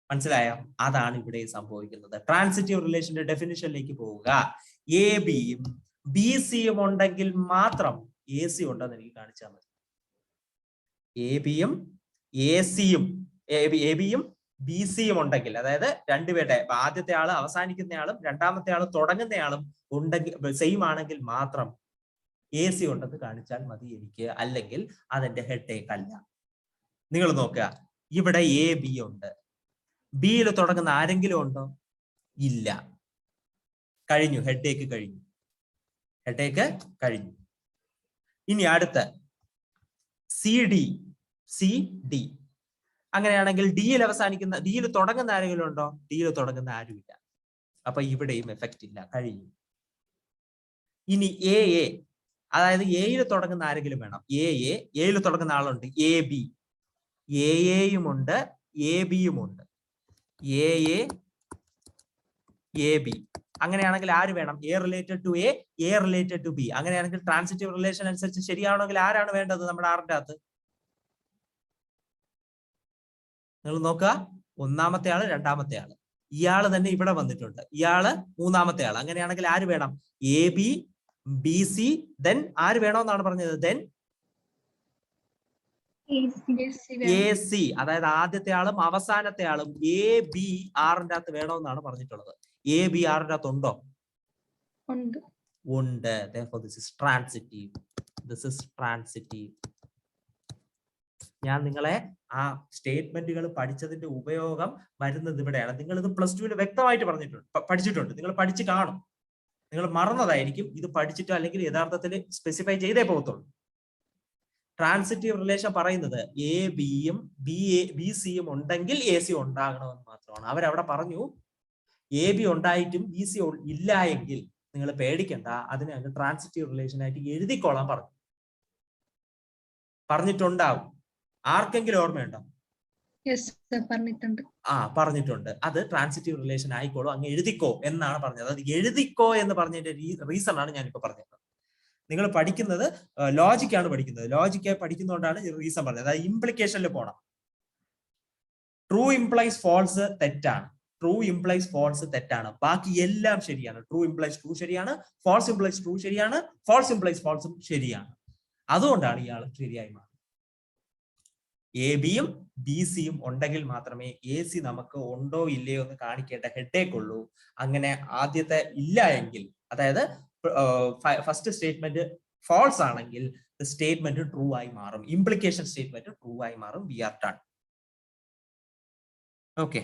മനസ്സിലായോ? അതാണ് ഇവിടെ സംഭവിക്കുന്നത്. ട്രാൻസിറ്റീവ് റിലേഷന്റെ ഡെഫിനിഷനിലേക്ക് പോവുക. എ ബിയും ബി സിയും ഉണ്ടെങ്കിൽ മാത്രം എ സി ഉണ്ടെന്ന് എനിക്ക് കാണിച്ചാൽ മതി. എ ബിയും ബി സിയും ഉണ്ടെങ്കിൽ, അതായത് രണ്ടുപേരുടെ ആദ്യത്തെ ആള് അവസാനിക്കുന്നയാളും രണ്ടാമത്തെ ആള് തുടങ്ങുന്നയാളും ഉണ്ടെങ്കിൽ, സെയിം ആണെങ്കിൽ മാത്രം എ സി ഉണ്ടെന്ന് കാണിച്ചാൽ മതി എനിക്ക്. അല്ലെങ്കിൽ അതെന്റെ ഹെഡേക്ക് അല്ല. നിങ്ങൾ നോക്കുക, ഇവിടെ എ ബി ഉണ്ട്. ബിയിൽ തുടങ്ങുന്ന ആരെങ്കിലും ഉണ്ടോ? ഇല്ല. കഴിഞ്ഞു, ഹെഡേക്ക് കഴിഞ്ഞു. ഹെഡേക്ക് കഴിഞ്ഞു. ഇനി അടുത്ത സി ഡി. അങ്ങനെയാണെങ്കിൽ ഡിയിൽ അവസാനിക്കുന്ന, ഡിയിൽ തുടങ്ങുന്ന ആരെങ്കിലും ഉണ്ടോ? ഡിയിൽ തുടങ്ങുന്ന ആരുമില്ല. അപ്പൊ ഇവിടെയും എഫക്റ്റ് ഇല്ല, കഴിഞ്ഞു. ഇനി എ, അതായത് എയിൽ തുടങ്ങുന്ന ആരെങ്കിലും വേണം. എയിൽ തുടങ്ങുന്ന ആളുണ്ട്. എ ബി, എയും ഉണ്ട് എ ബിയും ഉണ്ട്. A B. അങ്ങനെയാണെങ്കിൽ ആര് വേണം? A related to A related to B. അങ്ങനെയാണെങ്കിൽ ട്രാൻസിറ്റീവ് റിലേഷൻ അനുസരിച്ച് ശരിയാണെങ്കിൽ ആരാണ് വേണ്ടത് നമ്മുടെ ആറിന്റെ അകത്ത്? നിങ്ങൾ നോക്കുക, ഒന്നാമത്തെ ആള്, രണ്ടാമത്തെ ആള്. ഇയാള് തന്നെ ഇവിടെ വന്നിട്ടുണ്ട്. ഇയാള് മൂന്നാമത്തെ ആള്. അങ്ങനെയാണെങ്കിൽ ആര് വേണം? A B B C then ആര് വേണമെന്നാണ് പറഞ്ഞത്? Then A C. അതായത് ആദ്യത്തെ ആളും അവസാനത്തെ ആളും എ ബി ആറിന്റെ അകത്ത് വേണമെന്നാണ് പറഞ്ഞിട്ടുള്ളത്. എ ബി ആറിന്റെ അകത്ത് ഉണ്ടോ? ഉണ്ട്. Therefore this is transitive. ഞാൻ നിങ്ങളെ ആ സ്റ്റേറ്റ്മെന്റുകൾ പഠിച്ചതിന്റെ ഉപയോഗം വരുന്നത് ഇവിടെയാണ്. നിങ്ങൾ ഇത് +2 വ്യക്തമായിട്ട് പഠിച്ചിട്ടുണ്ട്, നിങ്ങൾ പഠിച്ചു കാണും. നിങ്ങൾ മറന്നതായിരിക്കും ഇത് പഠിച്ചിട്ടോ അല്ലെങ്കിൽ യഥാർത്ഥത്തിൽ സ്പെസിഫൈ ചെയ്തേ പോകത്തുള്ളൂ. ട്രാൻസിറ്റീവ് റിലേഷൻ പറയുന്നത് എ ബിയും ബി സിയും ഉണ്ടെങ്കിൽ എ സി ഉണ്ടാകണമെന്ന് മാത്രമാണ്. അവരവിടെ പറഞ്ഞു എ ബി ഉണ്ടായിട്ടും ബി സി ഇല്ല എങ്കിൽ നിങ്ങൾ പേടിക്കണ്ട, അതിനെ അങ്ങ് ട്രാൻസിറ്റീവ് റിലേഷൻ ആയിട്ട് എഴുതിക്കോളാൻ പറഞ്ഞിട്ടുണ്ടാവും. ആർക്കെങ്കിലും ഓർമ്മയുണ്ടോ? പറഞ്ഞിട്ടുണ്ട്. അത് ട്രാൻസിറ്റീവ് റിലേഷൻ ആയിക്കോളൂ, അങ്ങ് എഴുതിക്കോ എന്നാണ് പറഞ്ഞത്. അത് എഴുതിക്കോ എന്ന് പറഞ്ഞതിന്റെ റീസൺ ആണ് ഞാനിപ്പോ പറഞ്ഞത്. നിങ്ങൾ പഠിക്കുന്നത് ലോജിക്കാണ് പഠിക്കുന്നത്. ലോജിക്ക് പഠിക്കുന്നതുകൊണ്ടാണ് റീസൺ പറഞ്ഞത്. അതായത് ഇംപ്ലിക്കേഷനിൽ പോണം. ട്രൂ ഇംപ്ലൈസ് ഫോൾസ് തെറ്റാണ്, ട്രൂ ഇംപ്ലൈസ് ഫോൾസ് തെറ്റാണ്, ബാക്കി എല്ലാം ശരിയാണ്. ട്രൂ ഇംപ്ലൈസ് ട്രൂ ശരിയാണ്, ഫോൾസ് ഇംപ്ലൈസ് ട്രൂ ശരിയാണ്, ഫോൾസ് ഇംപ്ലൈസ് ഫോൾസും ശരിയാണ്. അതുകൊണ്ടാണ് ഇയാൾ ശരിയായി മാറുന്നത്. എ ബിയും ബി സിയും ഉണ്ടെങ്കിൽ മാത്രമേ എ സി നമുക്ക് ഉണ്ടോ ഇല്ലയോ എന്ന് കാണിക്കേണ്ട ഹെഡേക്ക് ഉള്ളൂ. അങ്ങനെ ആദ്യത്തെ ഇല്ല എങ്കിൽ, അതായത് ഫസ്റ്റ് സ്റ്റേറ്റ്മെന്റ് ഫോൾസ് ആണെങ്കിൽ സ്റ്റേറ്റ്മെന്റ് ട്രൂ ആയി മാറും, ഇംപ്ലിക്കേഷൻ സ്റ്റേറ്റ്മെന്റ് ട്രൂ ആയി മാറും. We are done. ഓക്കെ.